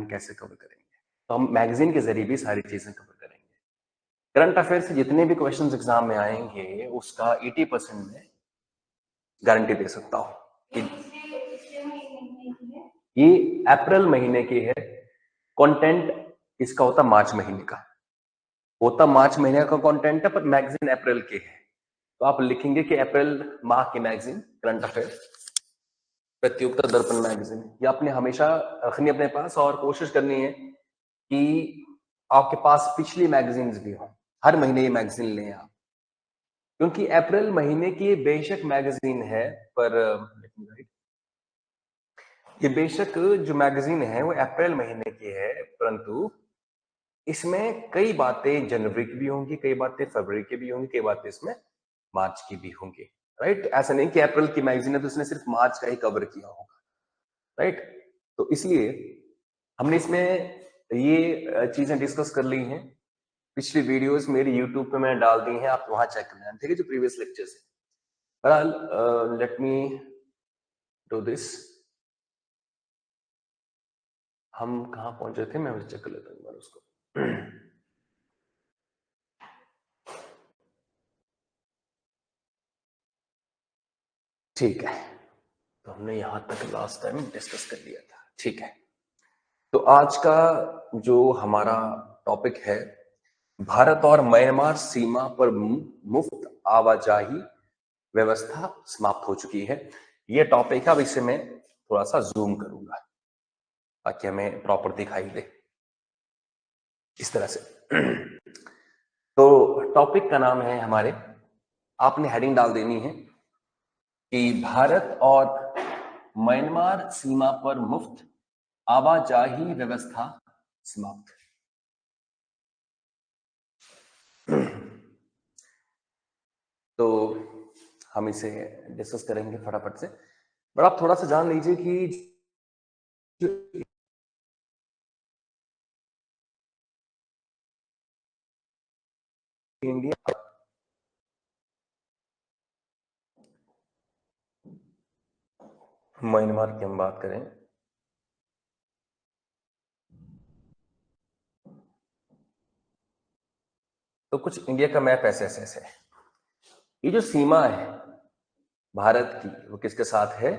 कैसे कवर करेंगे? तो हम मैगजीन के जरिए भी सारी चीजें कवर करेंगे। करंट अफेयर से जितने भी क्वेश्चंस एग्जाम में आएंगे उसका 80% में गारंटी दे सकता हूं कि ये अप्रैल महीने की है। कंटेंट इसका होता मार्च महीने का, होता मार्च महीने का कंटेंट है, पर मैगजीन अप्रैल की है। तो आप लिखेंगे कि अप्रैल माह की मैगजीन करंट अफेयर प्रतियोगिता दर्पण मैगजीन, ये आपने हमेशा रखनी अपने पास और कोशिश करनी है कि आपके पास पिछली मैगजीन्स भी हो, हर महीने ये मैगजीन लें आप, क्योंकि अप्रैल महीने की बेशक मैगजीन है, पर ये बेशक जो मैगजीन है वो अप्रैल महीने की है, परंतु इसमें कई बातें जनवरी की भी होंगी, कई बातें फरवरी की भी होंगी, कई बातें इसमें मार्च की भी होंगी। राइट, ऐसा नहीं कि अप्रैल की मैगजीन है तो उसने सिर्फ मार्च का ही कवर किया होगा। राइट, तो इसलिए हमने इसमें ये चीजें डिस्कस कर ली हैं। पिछली वीडियोस मेरी यूट्यूब पे मैंने डाल दी हैं, आप वहां चेक कर लेना, ठीक है, जो प्रीवियस लेक्चर्स है। बहरहाल लेट मी डू दिस। हम कहाँ पहुंचे थे, मैं चेक कर लेता हूँ उसको। ठीक है, तो हमने यहां तक लास्ट टाइम डिस्कस कर लिया था। ठीक है, तो आज का जो हमारा टॉपिक है, भारत और म्यांमार सीमा पर मुफ्त आवाजाही व्यवस्था समाप्त हो चुकी है। ये टॉपिक है, अब इसे मैं थोड़ा सा जूम करूंगा ताकि हमें प्रॉपर दिखाई दे इस तरह से। तो टॉपिक का नाम है हमारे, आपने हेडिंग डाल देनी है कि भारत और म्यांमार सीमा पर मुफ्त आवाजाही व्यवस्था समाप्त। तो हम इसे डिस्कस करेंगे फटाफट से, पर आप थोड़ा सा जान लीजिए कि इंडिया म्यांमार की हम बात करें तो कुछ इंडिया का मैप ऐसे ऐसे ऐसे है। ये जो सीमा है भारत की वो किसके साथ है?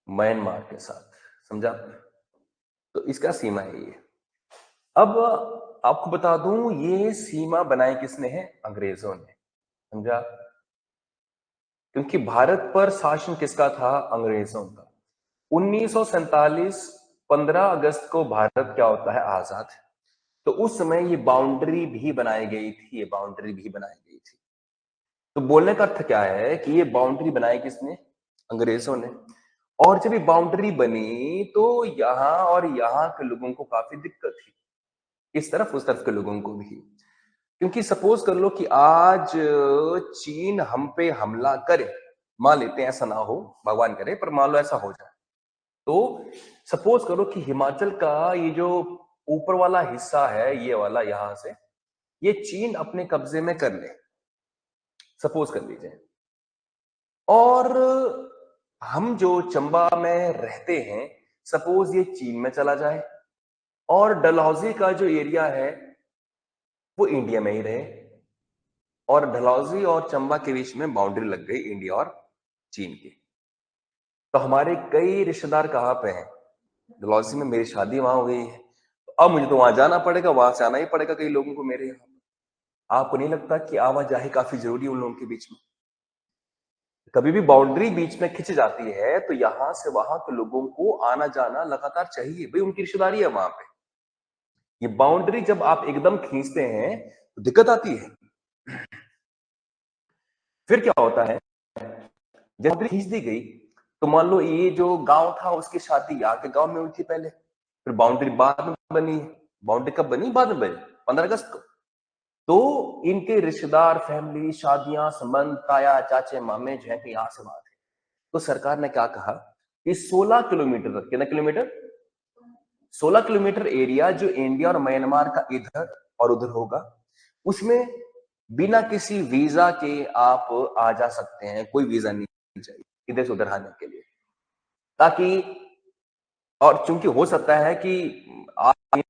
म्यांमार के साथ, समझा? तो इसका सीमा है ये। अब आपको बता दूं, ये सीमा बनाई किसने है? अंग्रेजों ने, समझा? क्योंकि भारत पर शासन किसका था? अंग्रेजों का। 1947 15 अगस्त को भारत क्या होता है? आजाद। तो उस समय ये बाउंड्री भी बनाई गई थी, ये बाउंड्री भी बनाई गई थी। तो बोलने का अर्थ क्या है कि ये बाउंड्री बनाई किसने? अंग्रेजों ने। और जब ये बाउंड्री बनी तो यहां और यहां के लोगों को काफी दिक्कत थी, इस तरफ उस तरफ के लोगों को भी। क्योंकि सपोज कर लो कि आज चीन हम पे हमला करे, मान लेते हैं ऐसा ना हो, भगवान करे, पर मान लो ऐसा हो जाए, तो सपोज करो कि हिमाचल का ये जो ऊपर वाला हिस्सा है, ये वाला यहां से, ये चीन अपने कब्जे में कर ले, सपोज कर लीजिए। और हम जो चंबा में रहते हैं, सपोज ये चीन में चला जाए, और डलहौजी का जो एरिया है वो इंडिया में ही रहे, और डलहौजी और चंबा के बीच में बाउंड्री लग गई इंडिया और चीन की। तो हमारे कई रिश्तेदार कहाँ पे हैं? डलहौजी में, मेरी शादी वहां हो गई है, तो अब मुझे तो वहां जाना पड़ेगा, वहां से आना ही पड़ेगा कई लोगों को मेरे यहाँ। आपको नहीं लगता कि आवाजाही काफी जरूरी है उन लोगों के बीच में? कभी भी बाउंड्री बीच में खिंच जाती है तो यहां से वहां के लोगों को आना जाना लगातार चाहिए, भाई उनकी रिश्तेदारी है वहां पे। ये बाउंड्री जब आप एकदम खींचते हैं तो दिक्कत आती है। फिर क्या होता है, जब बाउंड्री खींच दी गई तो मान लो ये जो गांव था उसकी शादी यहाँ के गांव में हुई थी पहले, फिर बाउंड्री बाद में बनी। बाउंड्री कब बनी? बाद में बनी, 15 अगस्त को। तो इनके रिश्तेदार, फैमिली, शादियां, संबंध, ताया चाचे मामे जो है कि यहां से वहां थे। तो सरकार ने क्या कहा कि 16 किलोमीटर तक, कितना किलोमीटर? 16 किलोमीटर एरिया जो इंडिया और म्यांमार का इधर और उधर होगा, उसमें बिना किसी वीजा के आप आ जा सकते हैं, कोई वीजा नहीं चाहिए इधर से उधर आने के लिए, ताकि और चूंकि हो सकता है कि आज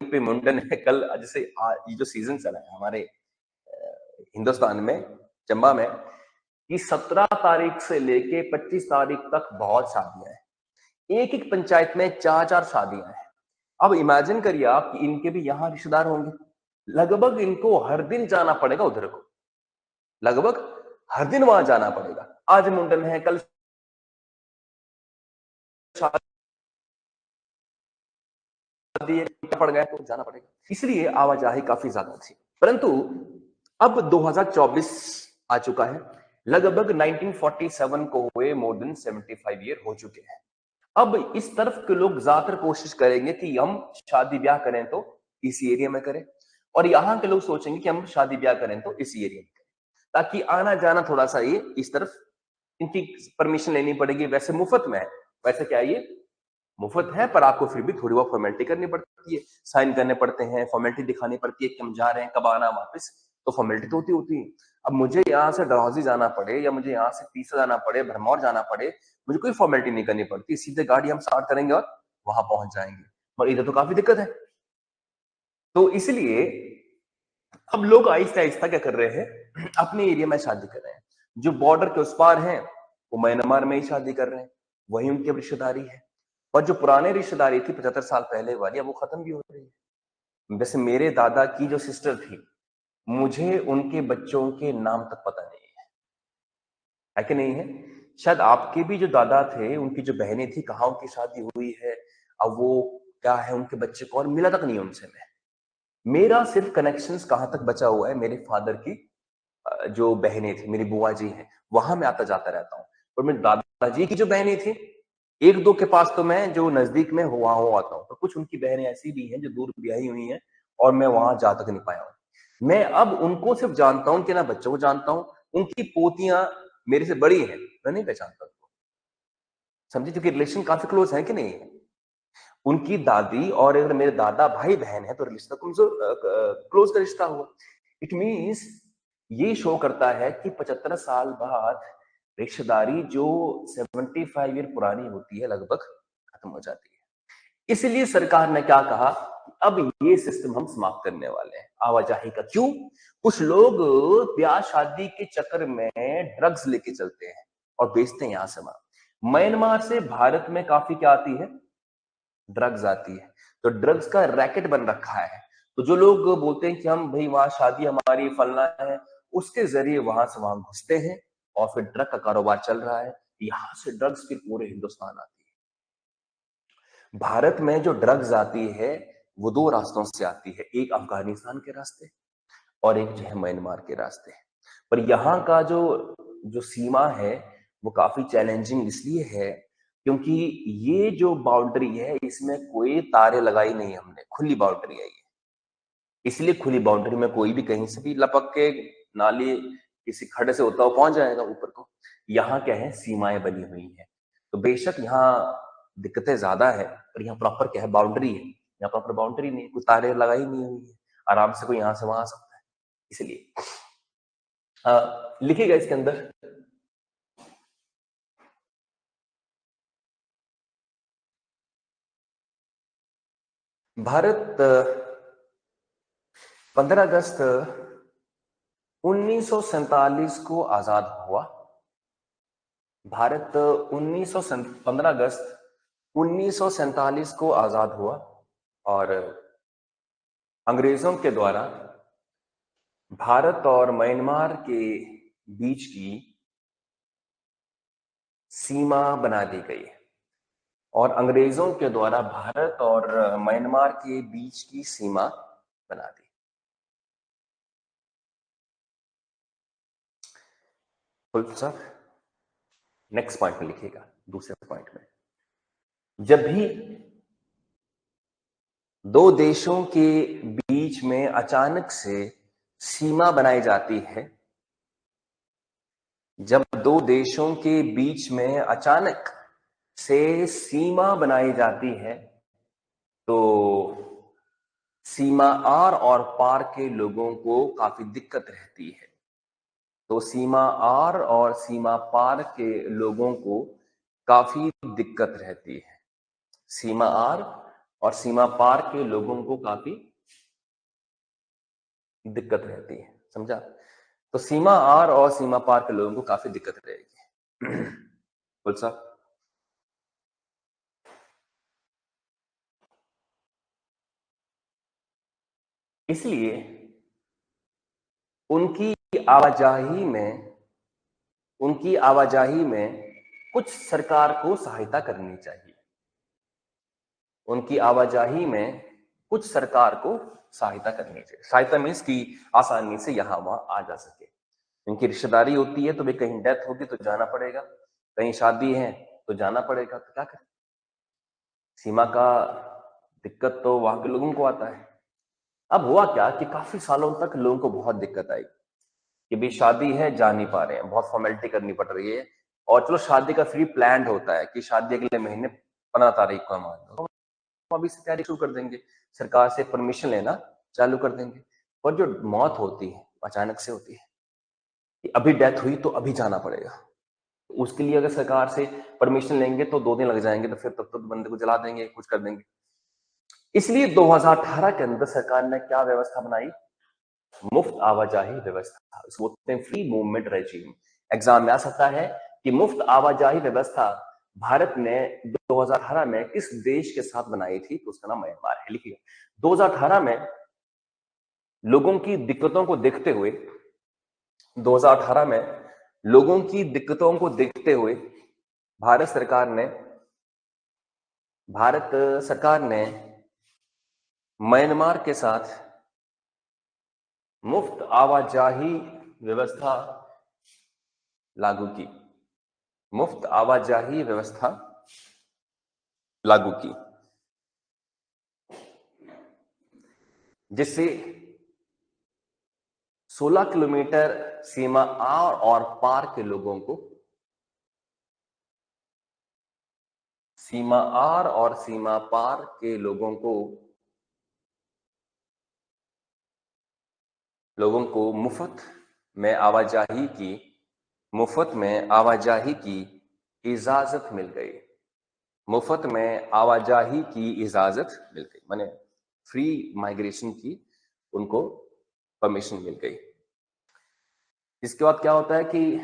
पे मुंडन है, कल जैसे ये जो सीजन चला है हमारे हिंदुस्तान में, चंबा में, कि 17 तारीख से लेके 25 तारीख तक बहुत शादियां हैं, एक एक पंचायत में 4-4 शादियां हैं। अब इमेजिन करिए आप कि इनके भी यहाँ रिश्तेदार होंगे, लगभग इनको हर दिन जाना पड़ेगा उधर को, लगभग हर दिन वहां जाना पड़ेगा। आज मुंडन है, कल शादी पड़ गया तो जाना पड़ेगा, इसलिए आवाजाही काफी ज्यादा थी। परंतु अब 2024 आ चुका है, लगभग 1947 को हुए मोर देन 75 ईयर हो चुके हैं। अब इस तरफ के लोग ज्यादातर कोशिश करेंगे कि हम शादी ब्याह करें तो इसी एरिया में करें, और यहाँ के लोग सोचेंगे कि हम शादी ब्याह करें तो इसी एरिया में करें, ताकि आना जाना थोड़ा सा ये इस तरफ इनकी परमिशन लेनी पड़ेगी। वैसे मुफ्त में है, वैसे क्या ये मुफ्त है, पर आपको फिर भी थोड़ी बहुत फॉर्मेलिटी करनी पड़ती है, साइन करने पड़ते हैं, फॉर्मेलिटी दिखानी पड़ती है कि हम जा रहे हैं, कब आना वापस, तो फॉर्मेलिटी तो होती है। अब मुझे यहाँ से डलहौजी जाना पड़े या मुझे यहाँ से तीसरा जाना पड़े, भरमौर जाना पड़े, मुझे कोई फॉर्मेलिटी नहीं करनी पड़ती, सीधे गाड़ी हम स्टार्ट करेंगे और वहां पहुंच जाएंगे। और इधर तो काफी दिक्कत है। तो इसलिए अब लोग आहिस्ता आहिस्ता क्या कर रहे हैं, अपने एरिया में शादी कर रहे हैं। जो बॉर्डर के उस पार हैं वो म्यांमार में ही शादी कर रहे हैं, वही उनकी रिश्तेदारी है। और जो पुराने रिश्तेदारी थी 75 साल पहले वाली, अब वो खत्म भी हो रही है। जैसे मेरे दादा की जो सिस्टर थी, मुझे उनके बच्चों के नाम तक पता नहीं है कि नहीं है? शायद आपके भी जो दादा थे, उनकी जो बहनें थी, कहाँ उनकी शादी हुई है, अब वो क्या है, उनके बच्चे कौन, मिला तक नहीं उनसे मैं। मेरा सिर्फ कनेक्शंस कहाँ तक बचा हुआ है, मेरे फादर की जो बहनें थी, मेरी बुआ जी हैं, वहां मैं आता जाता रहता हूँ। और मेरे दादाजी की जो बहनें थी, एक दो के पास तो मैं जो नजदीक में वहां हो आता हूँ, तो कुछ उनकी बहनें ऐसी भी हैं जो दूर ब्याही हुई हैं और मैं वहां जा तक नहीं पाया हूँ। मैं अब उनको सिर्फ जानता हूँ, उनके ना बच्चों को जानता हूँ, उनकी पोतियां मेरे से बड़ी हैं, मैं नहीं पहचानता उनको, समझे, क्योंकि रिलेशन काफी क्लोज है कि नहीं है। उनकी दादी और अगर मेरे दादा भाई बहन है तो रिश्ता कमजोर क्लोज का रिश्ता हुआ। इट मीन्स ये शो करता है कि 75 साल बाद रिश्तेदारी जो 75 ईयर पुरानी होती है लगभग खत्म हो जाती है। इसलिए सरकार ने क्या कहा, अब ये सिस्टम हम समाप्त करने वाले हैं आवाजाही का। क्यों? कुछ लोग ब्याह शादी के चक्कर में ड्रग्स लेके चलते हैं और बेचते हैं यहां से वहां। म्यांमार से भारत में काफी क्या आती है, ड्रग्स आती है। तो ड्रग्स का रैकेट बन रखा है। तो जो लोग बोलते हैं कि हम भाई वहां शादी हमारी फलना है, उसके जरिए वहां से वहां घुसते हैं और फिर ड्रग का कारोबार चल रहा है। यहां से ड्रग्स फिर पूरे हिंदुस्तान आती है। भारत में जो ड्रग्स आती है वो दो रास्तों से आती है, एक अफगानिस्तान के रास्ते और एक जो है म्यांमार के रास्ते। पर यहाँ का जो जो सीमा है वो काफी चैलेंजिंग इसलिए है क्योंकि ये जो बाउंड्री है इसमें कोई तारे लगाई नहीं हमने, खुली बाउंड्री है ये। इसलिए खुली बाउंड्री में कोई भी कहीं से भी लपक के नाली किसी खड्डे से होता हुआ पहुंच जाएगा ऊपर को। यहाँ क्या है, सीमाएं बनी हुई है। तो बेशक यहाँ दिक्कतें ज्यादा है, पर यहाँ प्रॉपर क्या है, बाउंड्री है। यहाँ प्रॉपर बाउंड्री नहीं है, कोई तारे लगाई नहीं हुई है, आराम से कोई यहाँ से वहां आ सकता है। इसलिए लिखिएगा इसके अंदर, भारत 15 अगस्त 1947 को आजाद हुआ। भारत 15 अगस्त 1947 को आजाद हुआ और अंग्रेजों के द्वारा भारत और म्यांमार के बीच की सीमा बना दी गई और अंग्रेजों के द्वारा भारत और म्यांमार के बीच की सीमा बना दी। Full stop. नेक्स्ट पॉइंट में लिखिएगा, दूसरे पॉइंट में, जब भी दो देशों के बीच में अचानक से सीमा बनाई जाती है, जब दो देशों के बीच में अचानक से सीमा बनाई जाती है तो सीमा आर और पार के लोगों को काफी दिक्कत रहती है। तो सीमा आर और सीमा पार के लोगों को काफी दिक्कत रहती है। सीमा आर और सीमा पार के लोगों को काफी दिक्कत रहती है, समझा? तो सीमा आर और सीमा पार के लोगों को काफी दिक्कत रहेगी। बोल साहब। इसलिए उनकी आवाजाही में कुछ सरकार को सहायता करनी चाहिए। उनकी आवाजाही में कुछ सरकार को सहायता करनी चाहिए। सहायता मीन्स की आसानी से यहां वहां आ जा सके। उनकी रिश्तेदारी होती है तो भाई कहीं डेथ होगी तो जाना पड़ेगा, कहीं शादी है तो जाना पड़ेगा, तो क्या करें? सीमा का दिक्कत तो वहां के लोगों को आता है। अब हुआ क्या कि काफी सालों तक लोगों को बहुत दिक्कत आई कि भाई शादी है, जा नहीं पा रहे हैं, बहुत फॉर्मेलिटी करनी पड़ रही है। और चलो शादी का फ्री प्लान होता है कि शादी अगले महीने 15 तारीख को मान लो, तो अभी से तैयारी शुरू कर देंगे, सरकार से परमिशन लेना चालू कर देंगे। और जो मौत होती है अचानक से होती है कि अभी डेथ हुई तो अभी जाना पड़ेगा, उसके लिए अगर सरकार से परमिशन लेंगे तो 2 दिन लग जाएंगे, तो फिर तब तक बंदे को जला देंगे, कुछ कर देंगे। इसलिए 2018 के अंदर सरकार ने क्या व्यवस्था बनाई? मुफ्त आवाजाही व्यवस्था, इसको बोलते हैं फ्री मूवमेंट रेजिम। एग्जाम में आ सकता है कि मुफ्त आवाजाही व्यवस्था भारत ने 2018 में किस देश के साथ बनाई थी, तो उसका नाम म्यांमार है। लिखिए 2018 में लोगों की दिक्कतों को देखते हुए 2018 में लोगों की दिक्कतों को देखते हुए भारत सरकार ने म्यांमार के साथ मुफ्त आवाजाही व्यवस्था लागू की। मुफ्त आवाजाही व्यवस्था लागू की, जिससे 16 किलोमीटर सीमा आर और पार के लोगों को, सीमा आर और सीमा पार के लोगों को मुफ्त में आवाजाही की इजाजत मिल गई। मुफ्त में आवाजाही की इजाजत मिल गई, माने फ्री माइग्रेशन की उनको परमिशन मिल गई। इसके बाद क्या होता है कि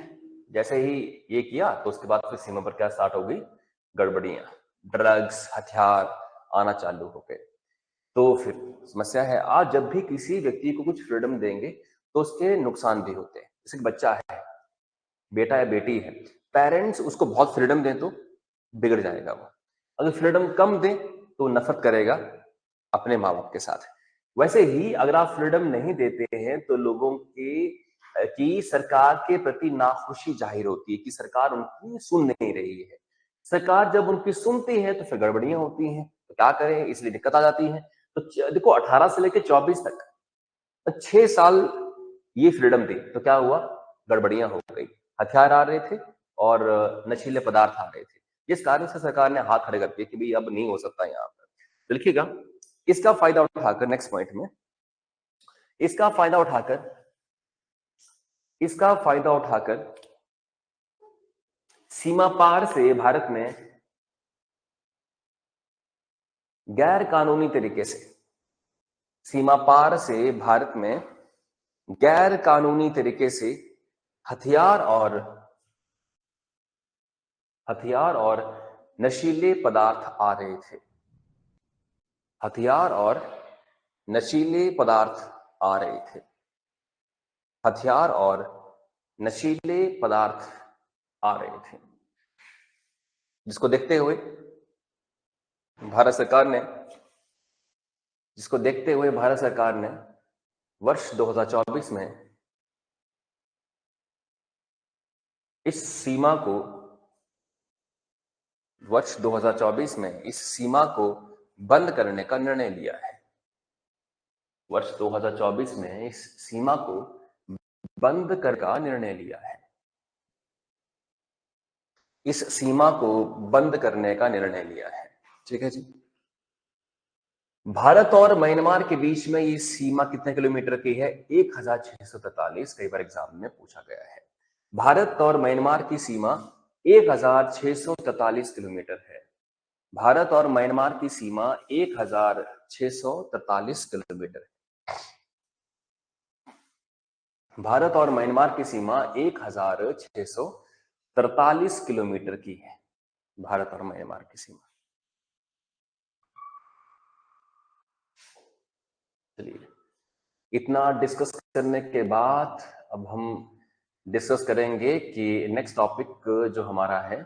जैसे ही ये किया तो उसके बाद फिर सीमा पर क्या स्टार्ट हो गई? गड़बड़ियां, ड्रग्स, हथियार आना चालू हो गए। तो फिर समस्या है, आज जब भी किसी व्यक्ति को कुछ फ्रीडम देंगे तो उसके नुकसान भी होते हैं। जैसे बच्चा है, बेटा या बेटी है, पेरेंट्स उसको बहुत फ्रीडम दें तो बिगड़ जाएगा वो। अगर फ्रीडम कम दें तो नफरत करेगा अपने माँ बाप के साथ। वैसे ही अगर आप फ्रीडम नहीं देते हैं तो लोगों की सरकार के प्रति नाखुशी जाहिर होती है कि सरकार उनकी सुन नहीं रही है। सरकार जब उनकी सुनती है तो फिर गड़बड़ियां होती हैं, तो क्या करें, इसलिए दिक्कत आ जाती है। तो देखो 18 से लेकर 24 तक 6 साल ये फ्रीडम दी तो क्या हुआ? गड़बड़ियां हो गई, हथियार आ रहे थे और नशीले पदार्थ आ रहे थे, जिस कारण से सरकार ने हाथ खड़े कर दिए कि भाई अब नहीं हो सकता यहाँ पर। तो लिखिएगा, इसका फायदा उठाकर नेक्स्ट पॉइंट में, इसका फायदा उठाकर सीमा पार से भारत में गैर कानूनी तरीके से, सीमा पार से भारत में गैर कानूनी तरीके से हथियार और नशीले पदार्थ आ रहे थे। हथियार और नशीले पदार्थ आ रहे थे। हथियार और नशीले पदार्थ आ रहे थे, जिसको देखते हुए भारत सरकार ने वर्ष 2024 में इस सीमा को बंद करने का निर्णय लिया है। वर्ष 2024 में इस सीमा को बंद करने का निर्णय लिया है। इस सीमा को बंद करने का निर्णय लिया है। ठीक है जी। भारत और म्यांमार के बीच में ये सीमा कितने किलोमीटर की है? 1643। कई बार एग्जाम में पूछा गया है। भारत और म्यांमार की सीमा 1643 किलोमीटर है। भारत और म्यांमार की सीमा 1643 किलोमीटर है। भारत और म्यांमार की सीमा 1643 किलोमीटर की है। भारत और म्यांमार की सीमा। चलिए, इतना डिस्कस करने के बाद अब हम डिस्कस करेंगे कि नेक्स्ट टॉपिक जो हमारा है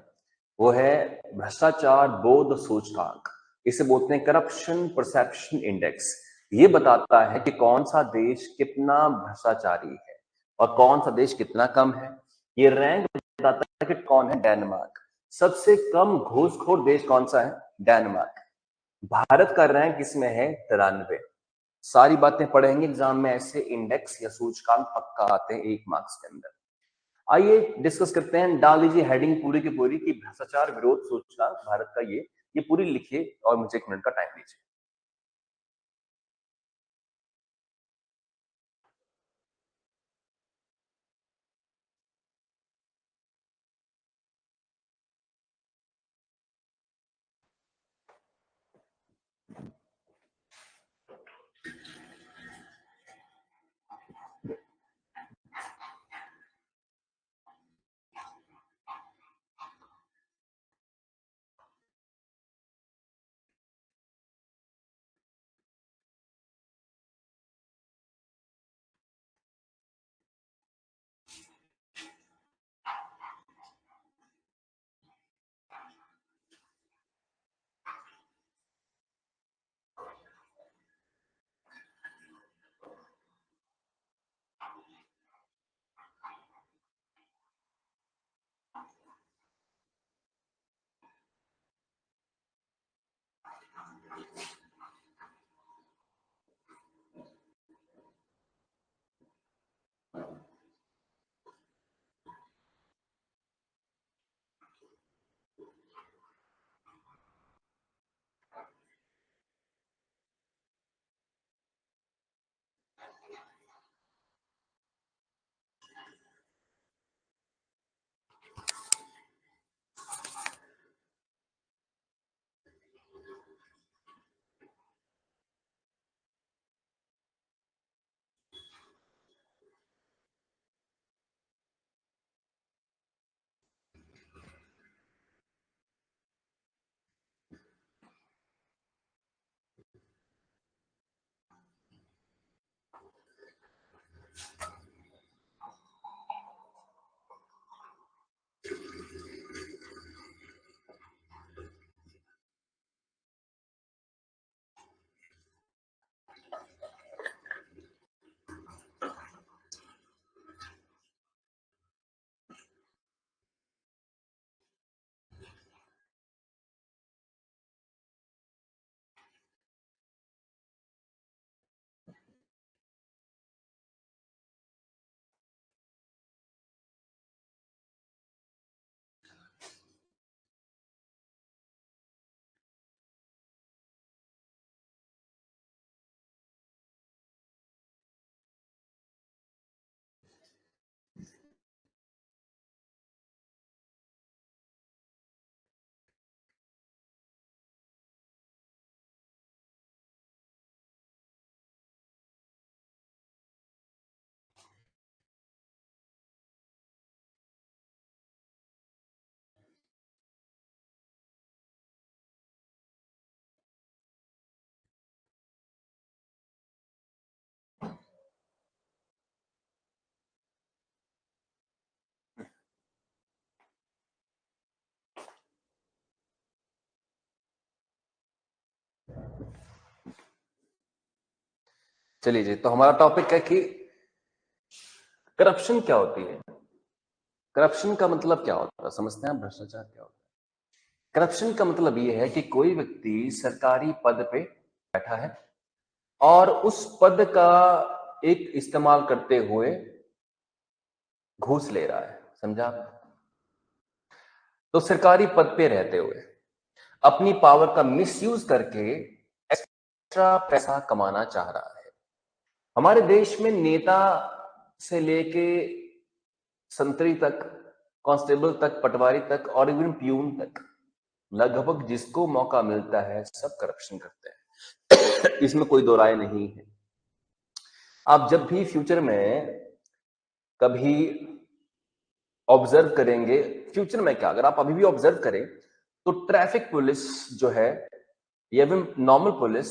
वो है भ्रष्टाचार बोध सूचकांक। इसे बोलते हैं करप्शन परसेप्शन इंडेक्स। ये बताता है कि कौन सा देश कितना भ्रष्टाचारी है और कौन सा देश कितना कम है। ये रैंक बताता है कि कौन है डेनमार्क। सबसे कम घूसखोर देश कौन सा है? डेनमार्क। भारत का रैंक इसमें है 93। सारी बातें पढ़ेंगे एग्जाम में, ऐसे इंडेक्स या सूचकांक पक्का आते हैं 1 मार्क्स के अंदर। आइए डिस्कस करते हैं। डाल दीजिए हेडिंग पूरी की पूरी कि भ्रष्टाचार विरोध सूचकांक भारत का ये पूरी लिखिए और मुझे 1 मिनट का टाइम दीजिए। चलिए जी, तो हमारा टॉपिक है कि करप्शन क्या होती है। करप्शन का मतलब क्या होता है, समझते हैं? भ्रष्टाचार क्या होता है? करप्शन का मतलब यह है कि कोई व्यक्ति सरकारी पद पे बैठा है और उस पद का एक इस्तेमाल करते हुए घूस ले रहा है। समझा आप? तो सरकारी पद पे रहते हुए अपनी पावर का मिसयूज करके एक्स्ट्रा पैसा कमाना चाह रहा है। हमारे देश में नेता से लेके संतरी तक, कांस्टेबल तक, पटवारी तक और इवन प्यून तक लगभग जिसको मौका मिलता है सब करप्शन करते हैं। इसमें कोई दो राय नहीं है। आप जब भी फ्यूचर में कभी ऑब्जर्व करेंगे, फ्यूचर में क्या, अगर आप अभी भी ऑब्जर्व करें तो ट्रैफिक पुलिस जो है या नॉर्मल पुलिस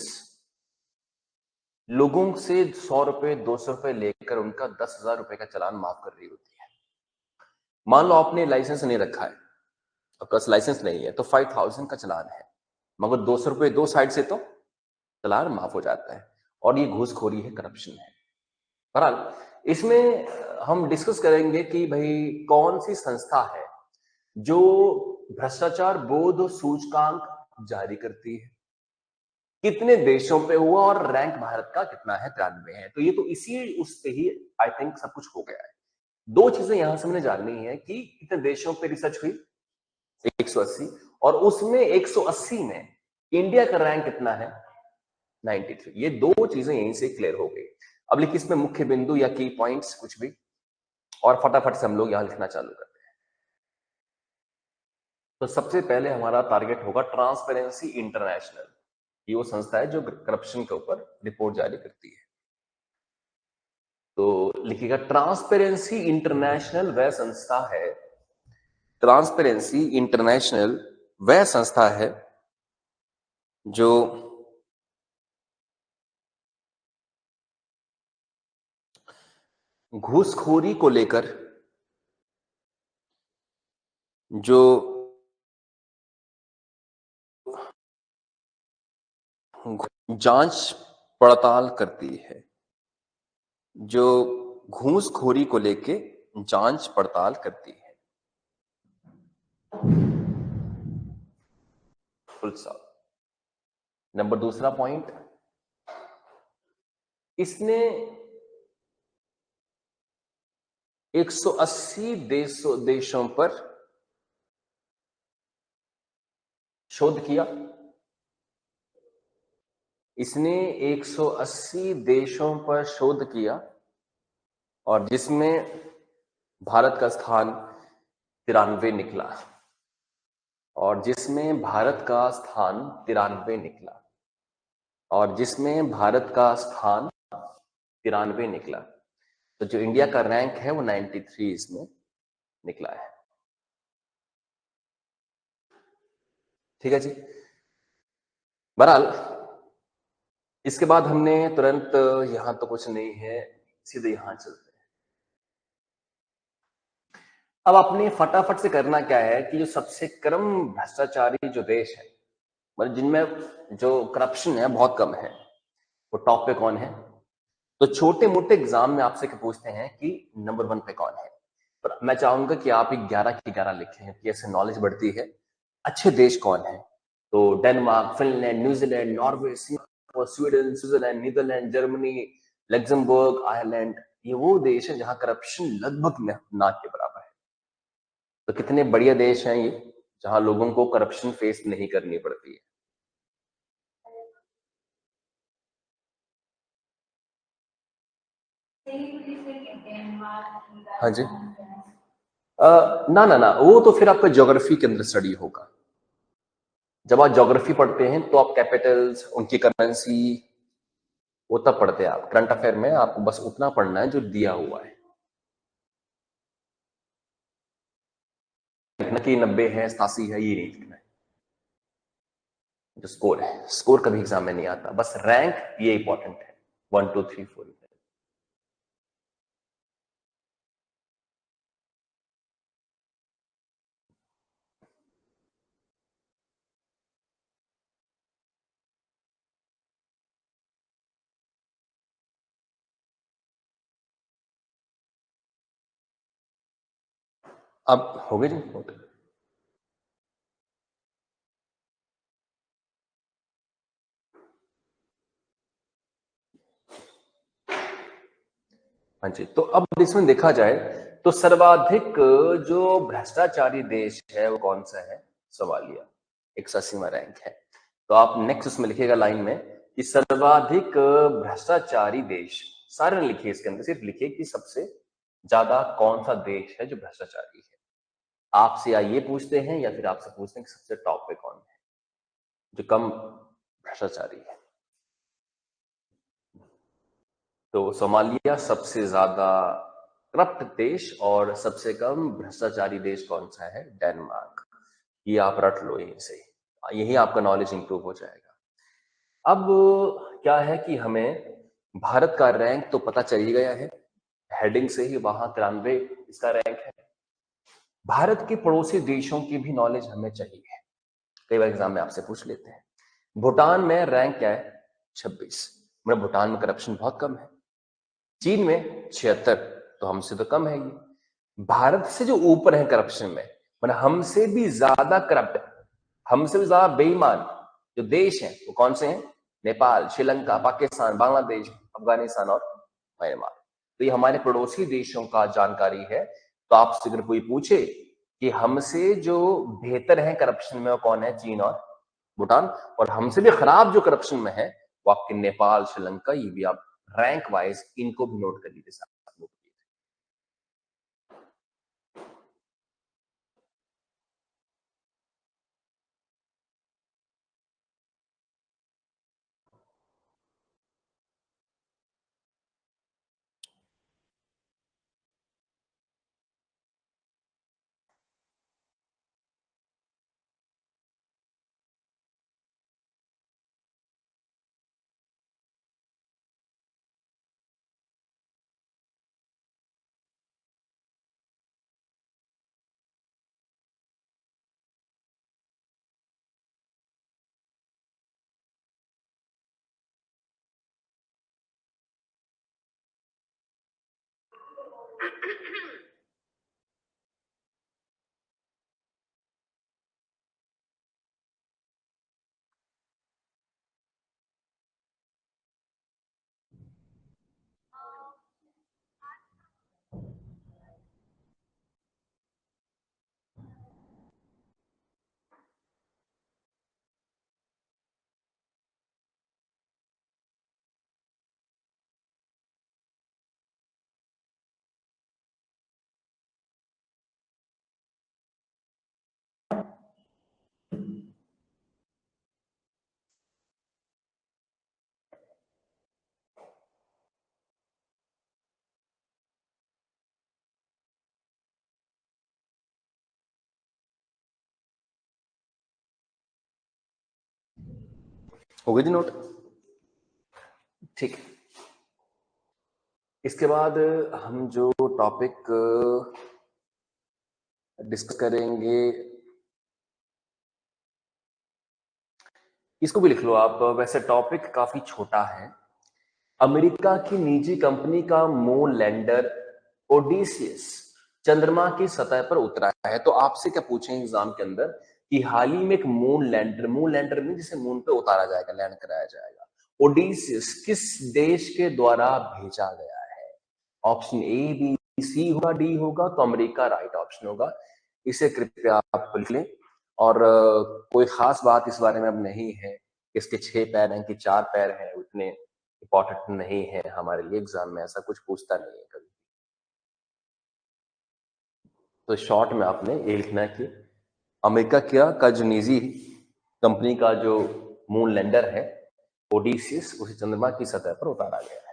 लोगों से 100 रुपए 200 रुपए लेकर उनका 10,000 रुपए का चालान माफ कर रही होती है। मान लो आपने लाइसेंस नहीं रखा है, आपका लाइसेंस नहीं है तो 5,000 का चालान है, मगर 200 रुपए दो साइड से तो चालान माफ हो जाता है। और ये घूसखोरी है, करप्शन है। बहरहाल इसमें हम डिस्कस करेंगे कि भाई कौन सी संस्था है जो भ्रष्टाचार बोध सूचकांक जारी करती है, कितने देशों पे हुआ और रैंक भारत का कितना है, 93 है। तो ये तो इसी उससे ही आई थिंक सब कुछ हो गया है। दो चीजें यहां से मैंने जाननी है कि कितने देशों पे रिसर्च हुई, 180, और उसमें 180 में इंडिया का रैंक कितना है, 93। ये दो चीजें यहीं से क्लियर हो गई। अब लिखिए इसमें मुख्य बिंदु या की पॉइंट्स कुछ भी, और फटाफट से हम लोग यहां लिखना चालू करते हैं। तो सबसे पहले हमारा टारगेट होगा ट्रांसपेरेंसी इंटरनेशनल। ये वो संस्था है जो करप्शन के ऊपर रिपोर्ट जारी करती है। तो लिखिएगा ट्रांसपेरेंसी इंटरनेशनल वह संस्था है, ट्रांसपेरेंसी इंटरनेशनल वह संस्था है जो घूसखोरी को लेकर जो जांच पड़ताल करती है, जो घूसखोरी को लेके जांच पड़ताल करती है, फुल स्टॉप। नंबर दूसरा पॉइंट, इसने 180 देशों पर शोध किया। इसने 180 देशों पर शोध किया और जिसमें भारत का स्थान 93 निकला, और जिसमें भारत का स्थान 93 निकला, और जिसमें भारत का स्थान 93 निकला। तो जो इंडिया का रैंक है वो 93 इसमें निकला है। ठीक है जी। बहरहाल इसके बाद हमने तुरंत, यहां तो कुछ नहीं है, सीधे यहां चलते हैं। अब आपने फटाफट से करना क्या है कि जो सबसे कम भ्रष्टाचारी जो देश है, मतलब जिनमें जो करप्शन है बहुत कम है, वो टॉप पे कौन है। तो छोटे मोटे एग्जाम में आपसे पूछते हैं कि नंबर 1 पे कौन है, पर मैं चाहूंगा कि आप 11 की 11 लिखें कि ऐसे नॉलेज बढ़ती है। अच्छे देश कौन है, तो Denmark, Finland, New Zealand, Norway, Singapore, Sweden, Switzerland, Netherland, Germany, Luxembourg, Ireland, ये वो देश है जहां करप्शन लगभग ना के बराबर है। तो कितने बढ़िया देश हैं ये, जहां लोगों को करप्शन फेस नहीं करनी पड़ती है। हाँ जी। ना ना ना, वो तो फिर आपका ज्योग्राफी के अंदर स्टडी होगा। जब आप ज्योग्राफी पढ़ते हैं तो आप कैपिटल्स, उनकी करेंसी, वो तब पढ़ते हैं। आप करंट अफेयर में आपको बस उतना पढ़ना है जो दिया हुआ है, लिखना कि 90 है, 87 है, ये नहीं लिखना है। जो स्कोर है, स्कोर कभी एग्जाम में नहीं आता, बस रैंक ये इंपॉर्टेंट है, 1 2 3 4। अब हो गए जी नोट। हाँ जी, तो अब इसमें देखा जाए तो सर्वाधिक जो भ्रष्टाचारी देश है वो कौन सा है, सोमालिया, 180वां रैंक है। तो आप नेक्स्ट उसमें लिखिएगा लाइन में कि सर्वाधिक भ्रष्टाचारी देश, सारे लिखिए, इसके अंदर सिर्फ लिखिए कि सबसे ज्यादा कौन सा देश है जो भ्रष्टाचारी है। आपसे या ये पूछते हैं या फिर आपसे पूछते हैं कि सबसे टॉप पे कौन है जो कम भ्रष्टाचारी है। तो सोमालिया सबसे ज्यादा करप्ट देश और सबसे कम भ्रष्टाचारी देश कौन सा है? डेनमार्क। ये आप रट लो यहीं से, यही आपका नॉलेज इंप्रूव हो जाएगा। अब क्या है कि हमें भारत का रैंक तो पता चल ही गया है, हेडिंग से ही वहां 93 इसका रैंक है। भारत के पड़ोसी देशों की भी नॉलेज हमें चाहिए, कई बार एग्जाम में आपसे पूछ लेते हैं। भूटान में रैंक क्या है? 26। मतलब भूटान में करप्शन बहुत कम है। चीन में 76, तो हमसे तो कम है ये। भारत से जो ऊपर है करप्शन में, मतलब हमसे भी ज्यादा करप्ट, हमसे भी ज्यादा बेईमान जो देश हैं वो कौन से हैं? नेपाल, श्रीलंका, पाकिस्तान, बांग्लादेश, अफगानिस्तान और म्यांमार। तो ये हमारे पड़ोसी देशों का जानकारी है। तो आपसे अगर कोई पूछे कि हमसे जो बेहतर है करप्शन में वो कौन है? चीन और भूटान। और हमसे भी खराब जो करप्शन में है वो आपके नेपाल, श्रीलंका। ये भी आप रैंक वाइज इनको भी नोट कर लीजिए साथ में। हो गई थी नोट? ठीक। इसके बाद हम जो टॉपिक डिस्कस करेंगे इसको भी लिख लो आप। वैसे टॉपिक काफी छोटा है। अमेरिका की निजी कंपनी का मून लैंडर ओडिसियस चंद्रमा की सतह पर उतरा है। तो आपसे क्या पूछें एग्जाम के अंदर कि हाल ही में एक मून लैंडर में जिसे मून पे उतारा जाएगा, लैंड कराया जाएगा, ओडिसियस किस देश के द्वारा भेजा गया है? ऑप्शन ए, बी, सी होगा, डी होगा। तो अमेरिका राइट ऑप्शन होगा। इसे कृपया आप लिख लें। और कोई खास बात इस बारे में अब नहीं है कि इसके 6 पैर हैं कि 4 पैर हैं, उतने इंपॉर्टेंट नहीं है हमारे लिए। एग्जाम में ऐसा कुछ पूछता नहीं है कभी। तो शॉर्ट में आपने ये लिखना है कि अमेरिका का जो निजी कंपनी का जो मून लैंडर है ओडिसियस, उसे चंद्रमा की सतह पर उतारा गया है।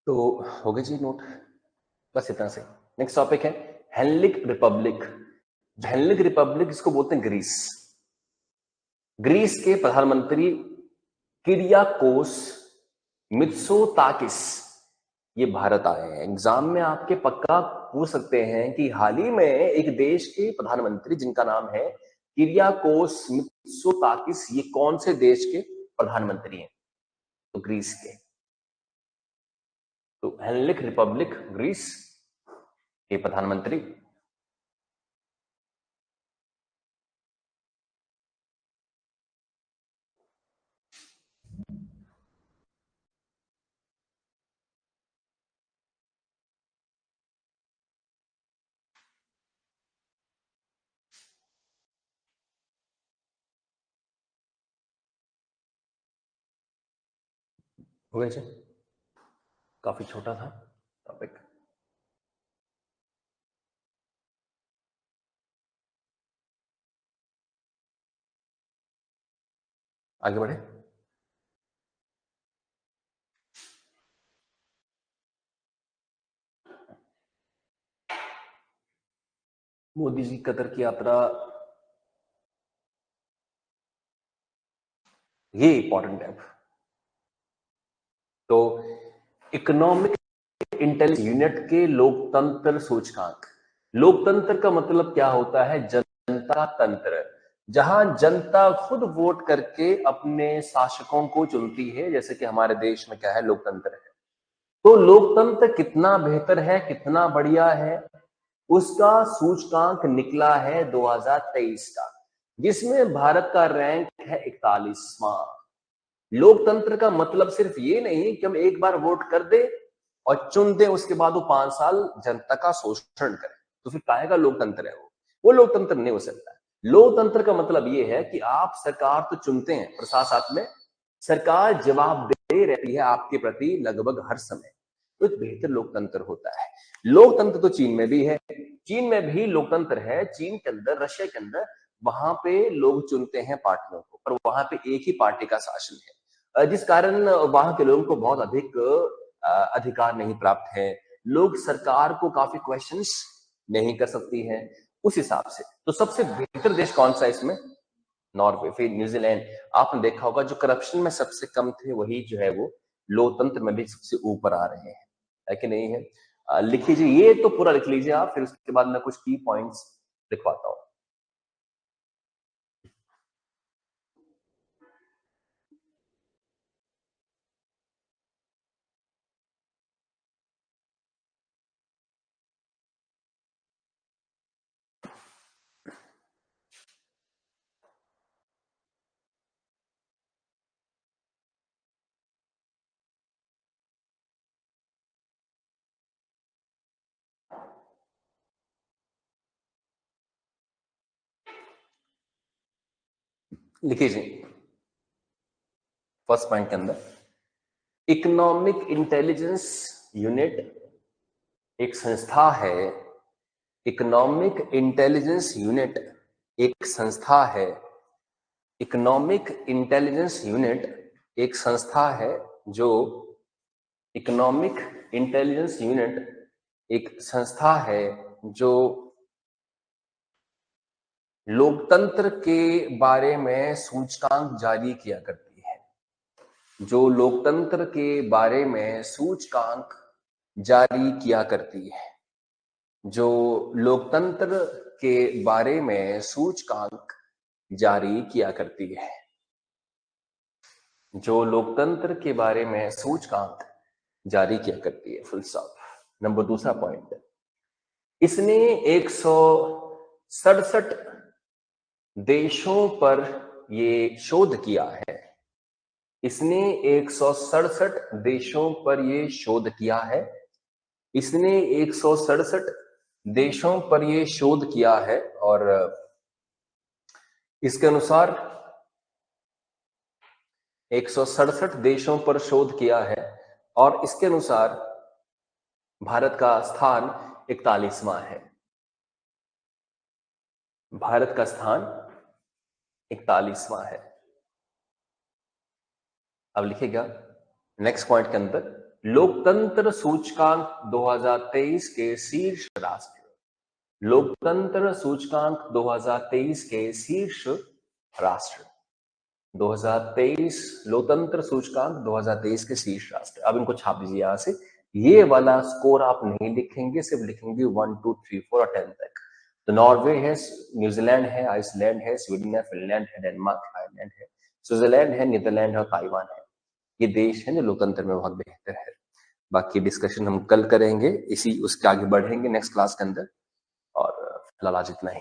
तो हो गए जी नोट, बस इतना से। नेक्स्ट टॉपिक है हेनलिक रिपब्लिक। हेनलिक रिपब्लिक इसको बोलते हैं ग्रीस। ग्रीस के प्रधानमंत्री किरियाकोस मित्सोताकिस ये भारत आए हैं। एग्जाम में आपके पक्का पूछ सकते हैं कि हाल ही में एक देश के प्रधानमंत्री जिनका नाम है किरियाकोस मित्सोताकिस, ये कौन से देश के प्रधानमंत्री हैं? तो ग्रीस के। तो हेनलिक रिपब्लिक ग्रीस के प्रधानमंत्री हो गया जी, काफी छोटा था टॉपिक। आगे बढ़े। मोदी जी कतर की यात्रा, ये इंपॉर्टेंट है। तो इकोनॉमिक इंटेलिजेंस यूनिट के लोकतंत्र सूचकांक। लोकतंत्र का मतलब क्या होता है? जनता तंत्र, जहां जनता खुद वोट करके अपने शासकों को चुनती है, जैसे कि हमारे देश में क्या है, लोकतंत्र है। तो लोकतंत्र कितना बेहतर है, कितना बढ़िया है, उसका सूचकांक निकला है 2023 का, जिसमें भारत का रैंक है 41वां। लोकतंत्र का मतलब सिर्फ ये नहीं कि हम एक बार वोट कर दे और चुन दे, उसके बाद वो 5 साल जनता का शोषण करे, तो फिर काहे का लोकतंत्र है? वो लोकतंत्र नहीं हो सकता। लोकतंत्र का मतलब ये है कि आप सरकार तो चुनते हैं, पर साथ साथ में सरकार जवाबदेह रहती है आपके प्रति लगभग हर समय। तो एक बेहतर लोकतंत्र होता है। लोकतंत्र तो चीन में भी है, चीन में भी लोकतंत्र है। चीन के अंदर, रशिया के अंदर, वहां पे लोग चुनते हैं पार्टियों को, पर वहां पे एक ही पार्टी का शासन है, जिस कारण वहां के लोगों को बहुत अधिक अधिकार नहीं प्राप्त है। लोग सरकार को काफी क्वेश्चंस नहीं कर सकती हैं उस हिसाब से। तो सबसे बेहतर देश कौन सा है इसमें? नॉर्वे, फिर न्यूजीलैंड। आपने देखा होगा जो करप्शन में सबसे कम थे, वही जो है वो लोकतंत्र में भी सबसे ऊपर आ रहे हैं, है कि नहीं है? लिख लीजिए, ये तो पूरा लिख लीजिए आप, फिर उसके बाद मैं कुछ की पॉइंट्स लिखवाता हूं। लिख लीजिए फर्स्ट पॉइंट के अंदर, इकोनॉमिक इंटेलिजेंस यूनिट एक संस्था है। इकोनॉमिक इंटेलिजेंस यूनिट एक संस्था है। इकोनॉमिक इंटेलिजेंस यूनिट एक संस्था है जो इकोनॉमिक इंटेलिजेंस यूनिट एक संस्था है जो लोकतंत्र के बारे में सूचकांक जारी किया करती है। जो लोकतंत्र के बारे में सूचकांक जारी किया करती है। जो लोकतंत्र के बारे में सूचकांक जारी किया करती है। जो लोकतंत्र के बारे में सूचकांक जारी किया करती है, फुल स्टॉप। नंबर दूसरा पॉइंट, इसने 167 देशों पर ये शोध किया है। इसने 167 देशों पर ये शोध किया है। इसने 167 देशों पर ये शोध किया है, और इसके अनुसार 167 देशों पर शोध किया है, और इसके अनुसार भारत का स्थान 41वां है। भारत का स्थान 41वां है। अब लिखिएगा नेक्स्ट पॉइंट के अंदर, लोकतंत्र सूचकांक 2023 के शीर्ष राष्ट्र। लोकतंत्र सूचकांक 2023 के शीर्ष राष्ट्र। 2023 लोकतंत्र सूचकांक 2023 के शीर्ष राष्ट्र। अब इनको छाप दीजिए यहां से। ये वाला स्कोर आप नहीं लिखेंगे, सिर्फ लिखेंगे 1 2 3 4 और 10 तक। तो नॉर्वे है, न्यूजीलैंड है, आइसलैंड है, स्वीडन है, फिनलैंड है, डेनमार्क, आयरलैंड है, स्विट्जरलैंड है, नीदरलैंड है और ताइवान है। ये देश है जो लोकतंत्र में बहुत बेहतर है। बाकी डिस्कशन हम कल करेंगे, इसी उसके आगे बढ़ेंगे नेक्स्ट क्लास के अंदर। और फिलहाल आज इतना ही।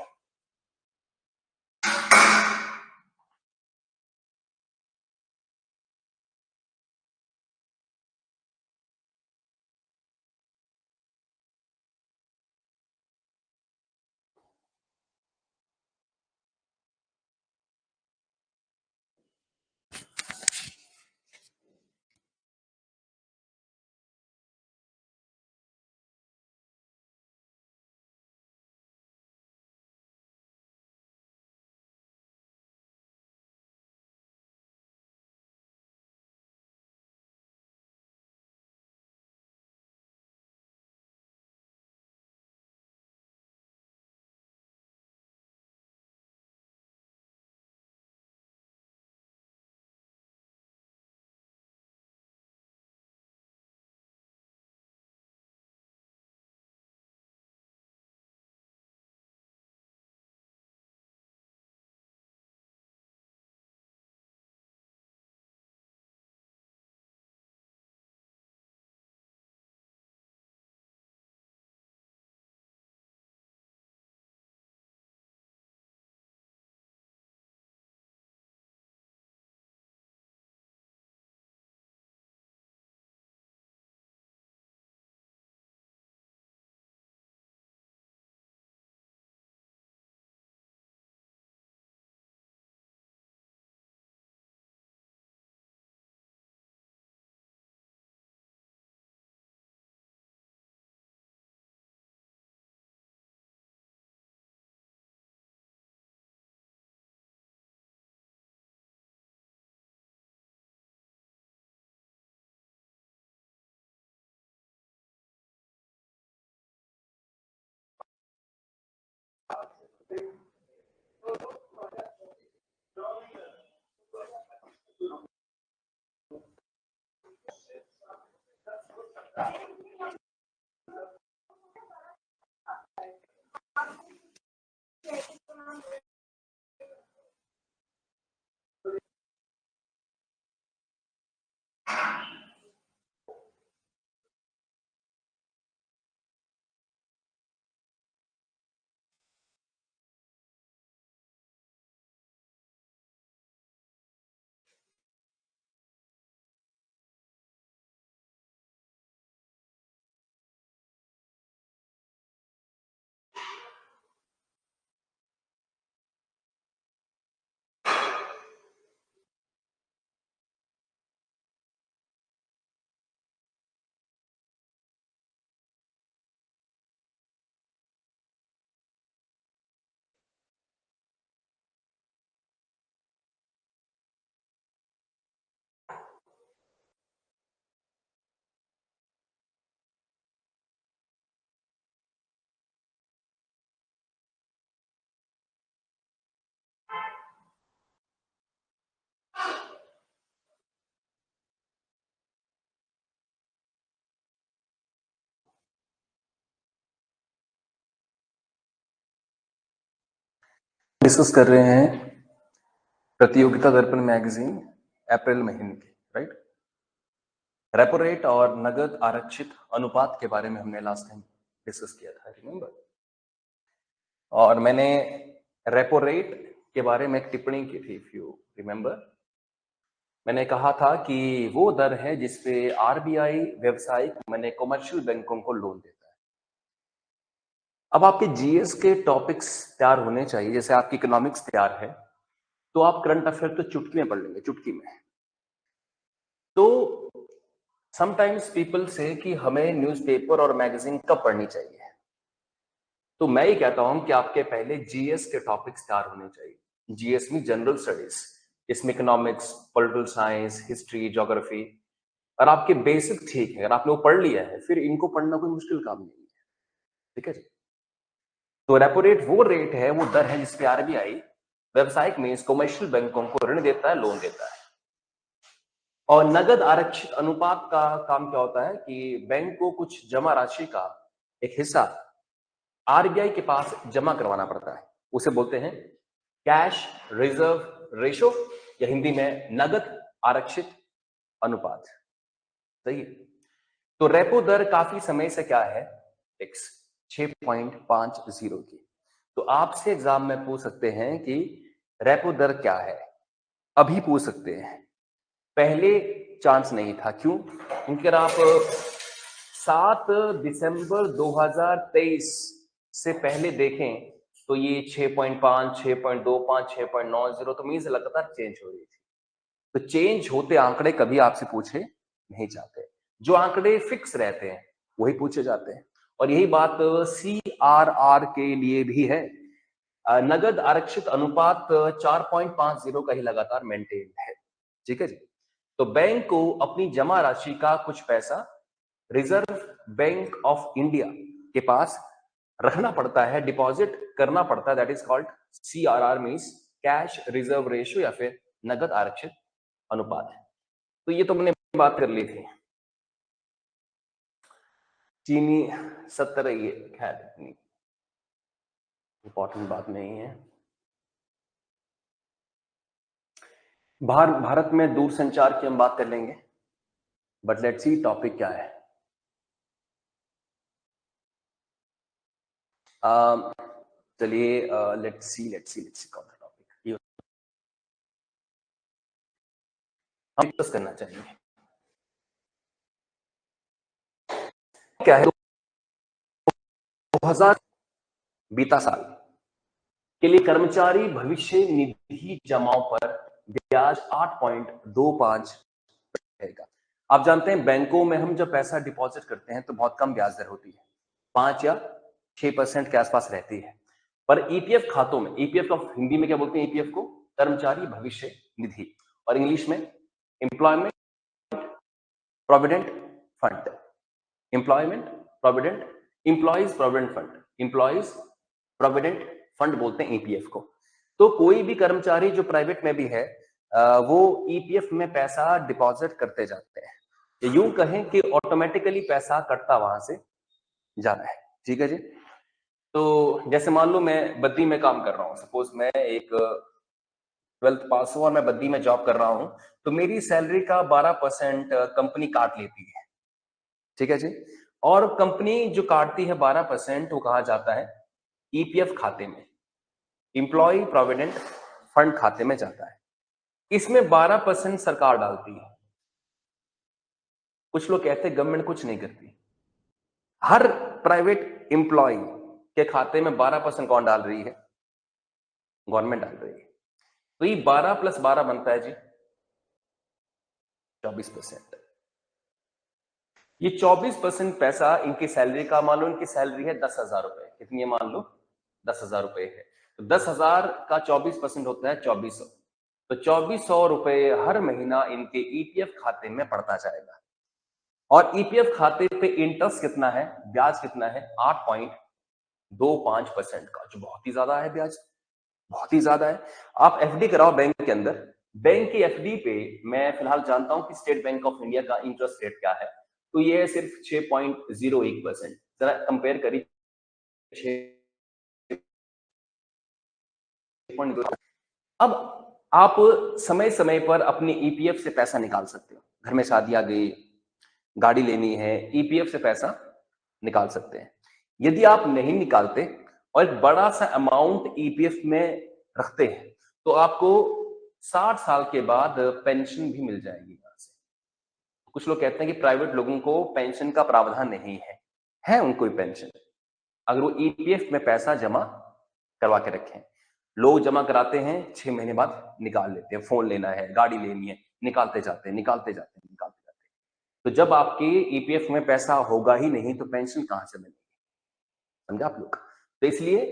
डिस्कस कर रहे हैं प्रतियोगिता दर्पण मैगजीन अप्रैल महीने की, राइट। रेपो रेट और नगद आरक्षित अनुपात के बारे में हमने लास्ट टाइम डिस्कस किया था, रिमेंबर। और मैंने रेपो रेट के बारे में एक टिप्पणी की थी, इफ यू रिमेंबर। मैंने कहा था कि वो दर है जिसपे आरबीआई व्यावसायिक माने कमर्शियल बैंकों को लोन देता है। अब आपके जीएस के टॉपिक्स तैयार होने चाहिए, जैसे आपकी इकोनॉमिक्स तैयार है तो आप करंट अफेयर तो चुटकी में पढ़ लेंगे, चुटकी में। तो समटाइम्स पीपल से कि हमें न्यूज़पेपर और मैगजीन कब पढ़नी चाहिए, तो मैं ये कहता हूं कि आपके पहले जीएस के टॉपिक्स तैयार होने चाहिए। जीएस में जनरल स्टडीज, इसमें economics, political science, history, geography, और आपके बेसिक ठीक है, अगर आपने वो पढ़ लिया है फिर इनको पढ़ना कोई मुश्किल काम नहीं है, ठीक है जी। तो रेपो रेट वो रेट है, वो दर है जिसपे आरबीआई व्यावसायिक मींस कमर्शियल बैंकों को ऋण देता है, लोन देता है। और नगद आरक्षित अनुपात का काम क्या होता है कि बैंक को कुछ जमा राशि का एक हिस्सा आरबीआई के पास जमा करवाना पड़ता है, उसे बोलते हैं कैश रिजर्व रेशो, या हिंदी में नगद आरक्षित अनुपात, सही है। तो रेपो दर काफी समय से क्या है, फिक्स 6.50 की। तो आपसे एग्जाम में पूछ सकते हैं कि रेपो दर क्या है, अभी पूछ सकते हैं, पहले चांस नहीं था। क्यों? क्योंकि अगर आप 7 दिसंबर 2023 से पहले देखें तो ये 6.5, 6.25, 6.90, तो मीन्स लगातार चेंज हो रही थी। तो चेंज होते आंकड़े कभी आपसे पूछे नहीं जाते, जो आंकड़े फिक्स रहते हैं वही पूछे जाते हैं। और यही बात सीआरआर के लिए भी है। नगद आरक्षित अनुपात 4.50 का ही लगातार मेंटेन है, ठीक है जी। तो बैंक को अपनी जमा राशि का कुछ पैसा रिजर्व बैंक ऑफ इंडिया के पास रखना पड़ता है, डिपॉजिट करना पड़ता है, that is called CRR, means cash reserve ratio या फिर नगद आरक्षित अनुपात है। तो ये तो हमने बात कर ली थी। चीनी 70, ये खैर इतनी इंपॉर्टेंट बात नहीं है। भारत में दूरसंचार की हम बात कर लेंगे, बट लेट्स सी टॉपिक क्या है। चलिए लेट्स सी कौन सा टॉपिक हम डिस्कस करना चाहिए। क्या है, 2000 बीता साल के लिए कर्मचारी भविष्य निधि जमाओं पर ब्याज 8.25 रहेगा। आप जानते हैं बैंकों में हम जब पैसा डिपॉजिट करते हैं तो बहुत कम ब्याज दर होती है, 5 या 6% के आसपास रहती है। पर ईपीएफ खातों में, ईपीएफ का हिंदी में क्या बोलते हैं, ईपीएफ को कर्मचारी भविष्य निधि, और इंग्लिश में employment provident fund, employment provident, employees provident fund, employees provident fund बोलते हैं ईपीएफ को। तो कोई भी कर्मचारी जो प्राइवेट में भी है वो ईपीएफ में पैसा डिपॉजिट करते जाते हैं, यूं कहें कि ऑटोमेटिकली पैसा कटता वहां से जा रहा है। ठीक है जी। तो जैसे मान लो मैं बद्दी में काम कर रहा हूँ, सपोज मैं एक 12th पास हूँ और मैं बद्दी में जॉब कर रहा हूँ, तो मेरी सैलरी का 12% कंपनी काट लेती है। ठीक है जी। और कंपनी जो काटती है 12%, वो कहा जाता है ईपीएफ खाते में, इंप्लॉय प्रोविडेंट फंड खाते में जाता है। इसमें 12% सरकार डालती है। कुछ लोग कहते हैं गवर्नमेंट कुछ नहीं करती। हर प्राइवेट एम्प्लॉय के खाते में 12% कौन डाल रही है? गवर्नमेंट डाल रही है। तो ये 12 + 12 बनता है जी 24%। ये 24% पैसा इनकी सैलरी का, मान लो इनकी सैलरी है 10,000 रुपए, कितनी है मान लो 10,000 रुपए है, तो 10,000 का 24% होता है 2400। तो 2400 रुपए हर महीना इनके ईपीएफ खाते में पड़ता जाएगा। और ईपीएफ खाते पे इंटरेस्ट कितना है, ब्याज कितना है? 8.25% का, जो बहुत ही ज्यादा है ब्याज, बहुत ही ज्यादा है। आप एफडी कराओ बैंक के अंदर, बैंक की एफडी पे मैं फिलहाल जानता हूं कि स्टेट बैंक ऑफ इंडिया का इंटरेस्ट रेट क्या है, तो ये है सिर्फ 6.01%। जरा कंपेयर करिए 6.2। अब आप समय समय पर अपनी ईपीएफ से पैसा निकाल सकते हो। घर में शादी आ गई, गाड़ी लेनी है, ईपीएफ से पैसा निकाल सकते हैं। यदि आप नहीं निकालते और एक बड़ा सा अमाउंट ईपीएफ में रखते हैं, तो आपको 60 साल के बाद पेंशन भी मिल जाएगी यहां से। कुछ लोग कहते हैं कि प्राइवेट लोगों को पेंशन का प्रावधान नहीं है उनको पेंशन, अगर वो ईपीएफ में पैसा जमा करवा के रखें। लोग जमा कराते हैं, 6 महीने बाद निकाल लेते हैं, फोन लेना है, गाड़ी लेनी है, निकालते जाते हैं, निकालते जाते हैं, निकालते जाते हैं। तो जब आपके ईपीएफ में पैसा होगा ही नहीं तो पेंशन कहां से मिलेगी? समझा आप लोग? तो इसलिए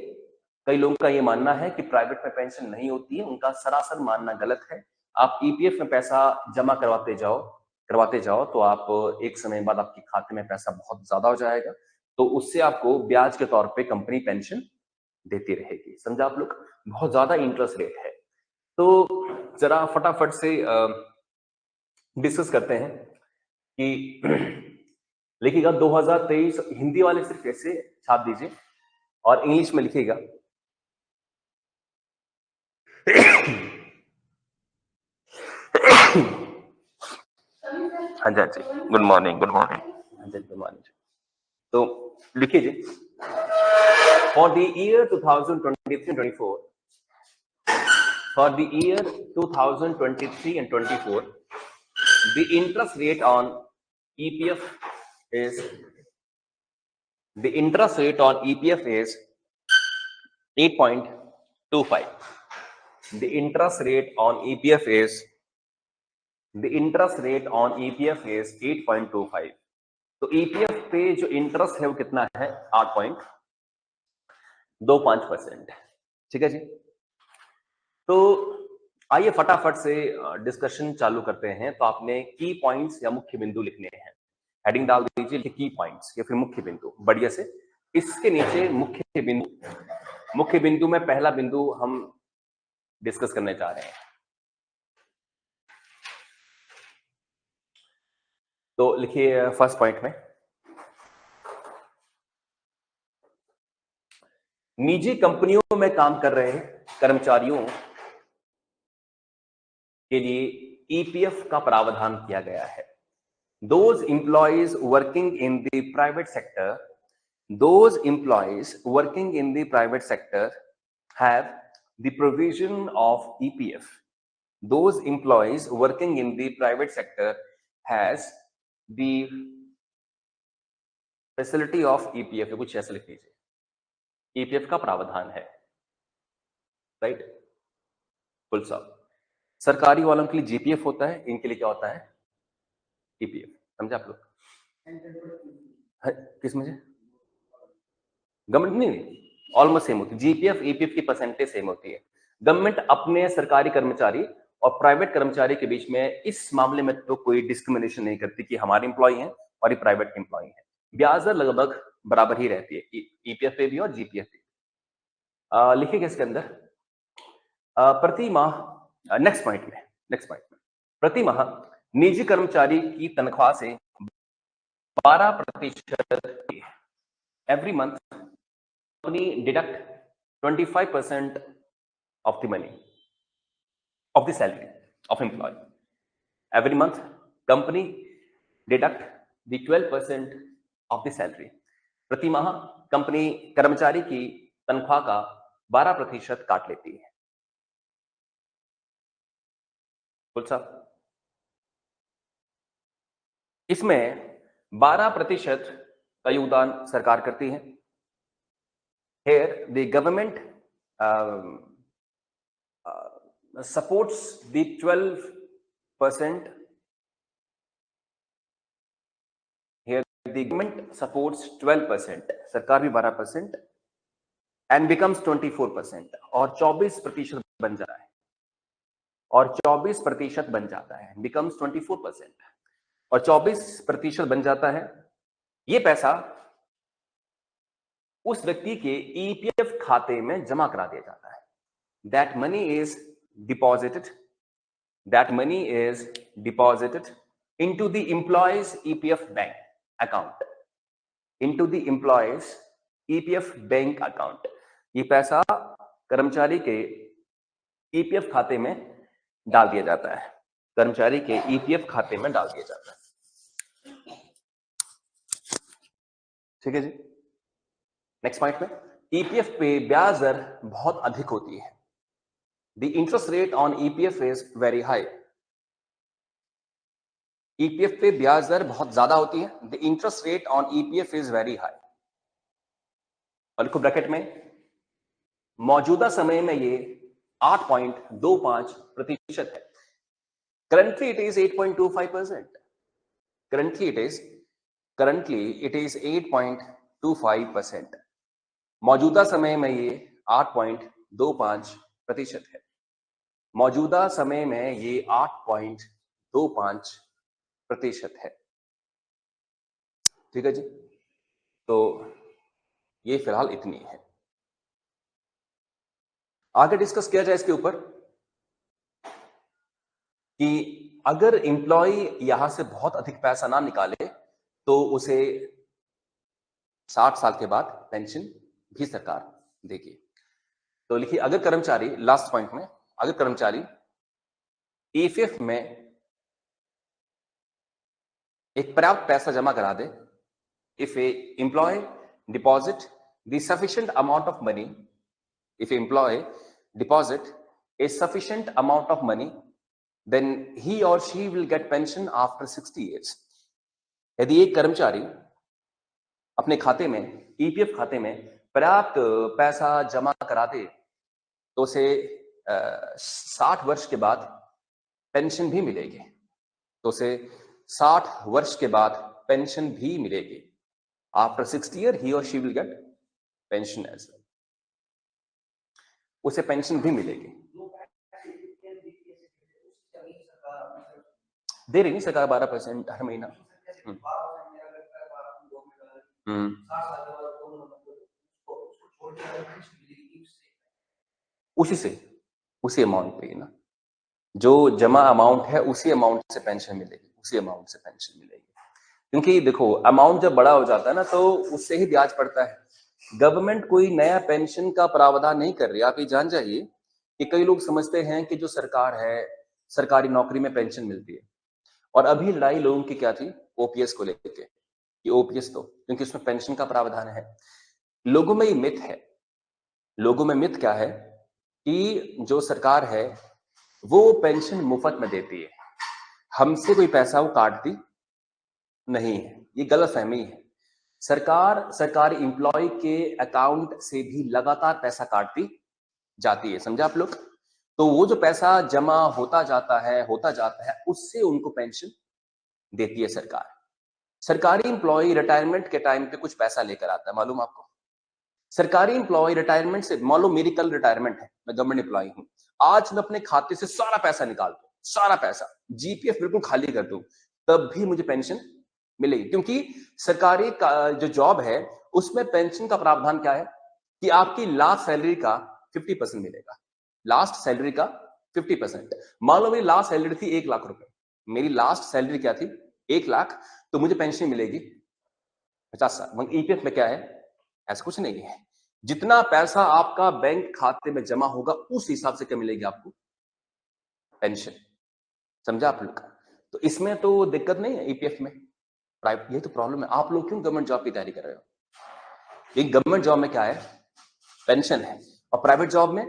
कई लोगों का ये मानना है कि प्राइवेट में पेंशन नहीं होती है, उनका सरासर मानना गलत है। आप ईपीएफ में पैसा जमा करवाते जाओ तो आप एक समय बाद आपके खाते में पैसा बहुत ज्यादा हो जाएगा, तो उससे आपको ब्याज के तौर पे कंपनी पेंशन देती रहेगी। समझा आप लोग? बहुत ज्यादा इंटरेस्ट रेट है। तो जरा फटाफट से डिस्कस करते हैं कि लिखिएगा 2023, हिंदी वाले सिर्फ ऐसे छाप दीजिए और इंग्लिश में लिखिएगा। हाँ जी, गुड मॉर्निंग, गुड मॉर्निंग। हाँ जी, गुड मॉर्निंग। तो लिखिए जी, for the year 2023-24, for the year 2023 and 24, the interest rate on EPF is 8.25. The interest rate on EPF is 8.25. तो EPF पे जो इंटरेस्ट है वो कितना है? 8.25%। ठीक है जी। तो आइए फटाफट से डिस्कशन चालू करते हैं। तो आपने की पॉइंट्स या मुख्य बिंदु लिखने हैं, हेडिंग डाल दीजिए की पॉइंट्स या फिर मुख्य बिंदु, बढ़िया से। इसके नीचे मुख्य बिंदु में पहला बिंदु हम डिस्कस करने जा रहे हैं। तो लिखिए फर्स्ट पॉइंट में, निजी कंपनियों में काम कर रहे कर्मचारियों के लिए ईपीएफ का प्रावधान किया गया है। Those employees working in the private sector have the provision of EPF. Those employees working in the private sector has the facility of EPF। कुछ ऐसे लिख लीजिए, EPF का प्रावधान है, राइट, फुल स्टॉप। सरकारी वालों के लिए जीपीएफ होता है, इनके लिए क्या होता है? ईपीएफ। समझे आप लोग? किस में? गवर्नमेंट नहीं, ऑलमोस्ट सेम होती है। जीपीएफ ईपीएफ की परसेंटेज सेम होती है। गवर्नमेंट अपने सरकारी कर्मचारी और प्राइवेट कर्मचारी के बीच में इस मामले में तो कोई डिस्क्रिमिनेशन नहीं करती कि हमारे इंप्लॉय हैं और ये प्राइवेट इंप्लॉय है। ब्याज दर लगभग बराबर ही रहती है, ईपीएफ पे भी और जीपीएफ पे। लिखिएगा इसके अंदर, प्रति माह नेक्स्ट पॉइंट में प्रति माह निजी कर्मचारी की तनख्वाह से 12% every month company deduct 25% of the money of the salary of employee. Every month company deduct the 12% of the salary. प्रति माह कंपनी कर्मचारी की तनख्वाह का 12% काट लेती है। बोल साहब, इसमें 12% का योगदान सरकार करती है। Here the government supports the 12%. Here the government supports 12%, सरकार भी 12% and becomes 24% और 24% बन जा रहा है और 24% बन जाता है, becomes 24% और 24% बन जाता है। ये पैसा उस व्यक्ति के ईपीएफ खाते में जमा करा दिया जाता है। That money is deposited into the employee's EPF bank account, into the employee's EPF bank account. ये पैसा कर्मचारी के ईपीएफ खाते में डाल दिया जाता है, कर्मचारी के ईपीएफ खाते में डाल दिया जाता है। ठीक है जी। नेक्स्ट पॉइंट में ईपीएफ पे ब्याज दर बहुत अधिक होती है। The interest rate on EPF is very high. EPF पे ब्याज दर बहुत ज्यादा होती है। The interest rate on EPF is very high. और लिखो ब्रैकेट में, मौजूदा समय में ये 8.25% है। Currently it is 8.25%. Currently it is 8.25%. मौजूदा समय में ये 8.25% है। मौजूदा समय में ये 8.25% है। ठीक है जी। तो ये फिलहाल इतनी है। आगे डिस्कस किया जाए इसके ऊपर कि अगर एम्प्लॉय यहां से बहुत अधिक पैसा ना निकाले तो उसे 60 साल के बाद पेंशन भी सरकार देगी। तो लिखिए, अगर कर्मचारी, लास्ट पॉइंट में, अगर कर्मचारी ईपीएफ में एक पर्याप्त पैसा जमा करा दे, if a employ deposit the sufficient amount of money, if employ deposit a sufficient amount of money, then he or she will get pension after 60 years. यदि एक कर्मचारी अपने खाते में, ईपीएफ खाते में पर्याप्त पैसा जमा करा दे तो उसे 60 वर्ष के बाद पेंशन भी मिलेगी। तो उसे 60 वर्ष के बाद पेंशन भी मिलेगी। आफ्टर 60 ईयर ही और she will get pension as well. उसे पेंशन भी मिलेगी। दे रही नहीं सरकार 12% हर महीना। उसी अमाउंट पे ना, जो जमा अमाउंट है उसी अमाउंट से पेंशन मिलेगी, क्योंकि देखो अमाउंट जब बड़ा हो जाता है ना तो उससे ही ब्याज पड़ता है। गवर्नमेंट कोई नया पेंशन का प्रावधान नहीं कर रही। आप ये जान जाइए कि कई लोग समझते हैं कि जो सरकार है, सरकारी नौकरी में पेंशन मिलती है। और अभी लड़ाई लोगों की क्या थी, ओपीएस को लेकर के, कि ओपीएस तो क्योंकि उसमें पेंशन का प्रावधान है। लोगों में ये मिथ है। लोगों में मिथ क्या है कि जो सरकार है वो पेंशन मुफ्त में देती है, हमसे कोई पैसा वो काटती नहीं है। ये गलतफहमी है। सरकार सरकारी एम्प्लॉय के अकाउंट से भी लगातार पैसा काटती जाती है, समझा आप लोग। तो वो जो पैसा जमा होता जाता है उससे उनको पेंशन देती है सरकार। सरकारी एम्प्लॉय रिटायरमेंट के टाइम पे कुछ पैसा लेकर आता है, मालूम आपको। सरकारी एम्प्लॉय रिटायरमेंट से, मान लो मेरी कल रिटायरमेंट है, मैं गवर्नमेंट एम्प्लॉय हूं, आज मैं अपने खाते से सारा पैसा निकाल दूं, सारा पैसा, जीपीएफ बिल्कुल खाली कर दूं, तब भी मुझे पेंशन मिलेगी। क्योंकि सरकारी का जो जॉब है उसमें पेंशन का प्रावधान क्या है कि आपकी लास्ट सैलरी का 50% मिलेगा। लास्ट सैलरी का 50%। मान लो मेरी लास्ट सैलरी थी 1 लाख रुपए, मेरी लास्ट सैलरी क्या थी 1 लाख, तो मुझे पेंशन मिलेगी 50 साल। मगर ईपीएफ में क्या है, ऐसा कुछ नहीं है। जितना पैसा आपका बैंक खाते में जमा होगा उस हिसाब से क्या मिलेगी आपको, पेंशन। समझा आप लोग? तो इसमें तो दिक्कत नहीं है ईपीएफ में। प्राइवेट, ये तो प्रॉब्लम है। आप लोग क्यों गवर्नमेंट जॉब की तैयारी कर रहे हो? एक गवर्नमेंट जॉब में क्या है, पेंशन है। और प्राइवेट जॉब में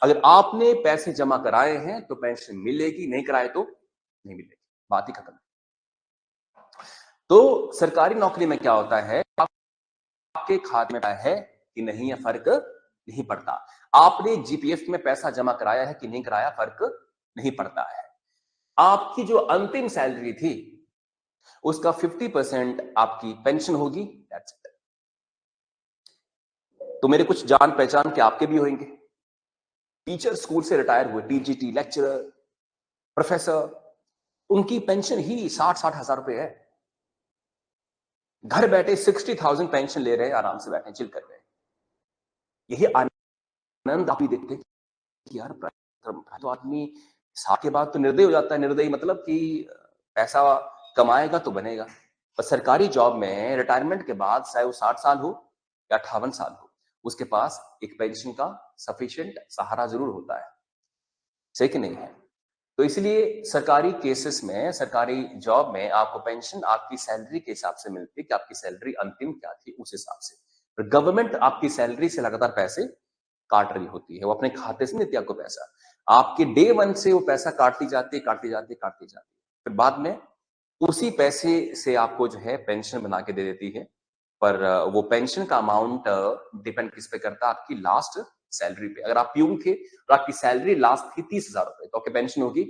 अगर आपने पैसे जमा कराए हैं तो पेंशन मिलेगी, नहीं कराए तो नहीं मिलेगी, बात ही खत्म। तो सरकारी नौकरी में क्या होता है, आपके खाते में है कि नहीं, है फर्क नहीं पड़ता। आपने जीपीएफ में पैसा जमा कराया है कि नहीं कराया, फर्क नहीं पड़ता है। आपकी जो अंतिम सैलरी थी उसका 50% आपकी पेंशन होगी। That's it। तो मेरे कुछ जान पहचान के आपके भी होंगे, टीचर स्कूल से रिटायर हुए, टीजीटी, लेक्चरर, प्रोफेसर, उनकी पेंशन ही 60-60 हजार रुपए है। घर बैठे 60,000 पेंशन ले रहे हैं, आराम से बैठे चिल कर रहे हैं। यही आनंद आप ही देखते हैं कि यार तो आदमी 60 के बाद तो निर्दयी हो जाता है। निर्दयी मतलब कि पैसा कमाएगा तो बनेगा। पर सरकारी जॉब में रिटायरमेंट के बाद चाहे वो 60 साल हो या 58 साल हो, उसके पास एक पेंशन का सफिशिएंट सहारा जरूर होता है, सही कि नहीं है? तो इसलिए सरकारी केसेस में, सरकारी जॉब में आपको पेंशन आपकी सैलरी के हिसाब से मिलती है कि आपकी सैलरी अंतिम क्या थी उस हिसाब से। गवर्नमेंट आपकी सैलरी से लगातार पैसे काट रही होती है, वो अपने खाते से नहीं देती आपको पैसा, आपके डे 1 से वो पैसा काटती जाती है, काटती जाती है, काटती जाती है। फिर बाद में उसी पैसे से आपको जो है पेंशन बना के दे देती है। पर वो पेंशन का अमाउंट डिपेंड किस पे करता है, आपकी लास्ट सैलरी पे। अगर आप प्यून थे और आपकी सैलरी लास्ट थी 30,000 रुपए, तो आपकी पेंशन होगी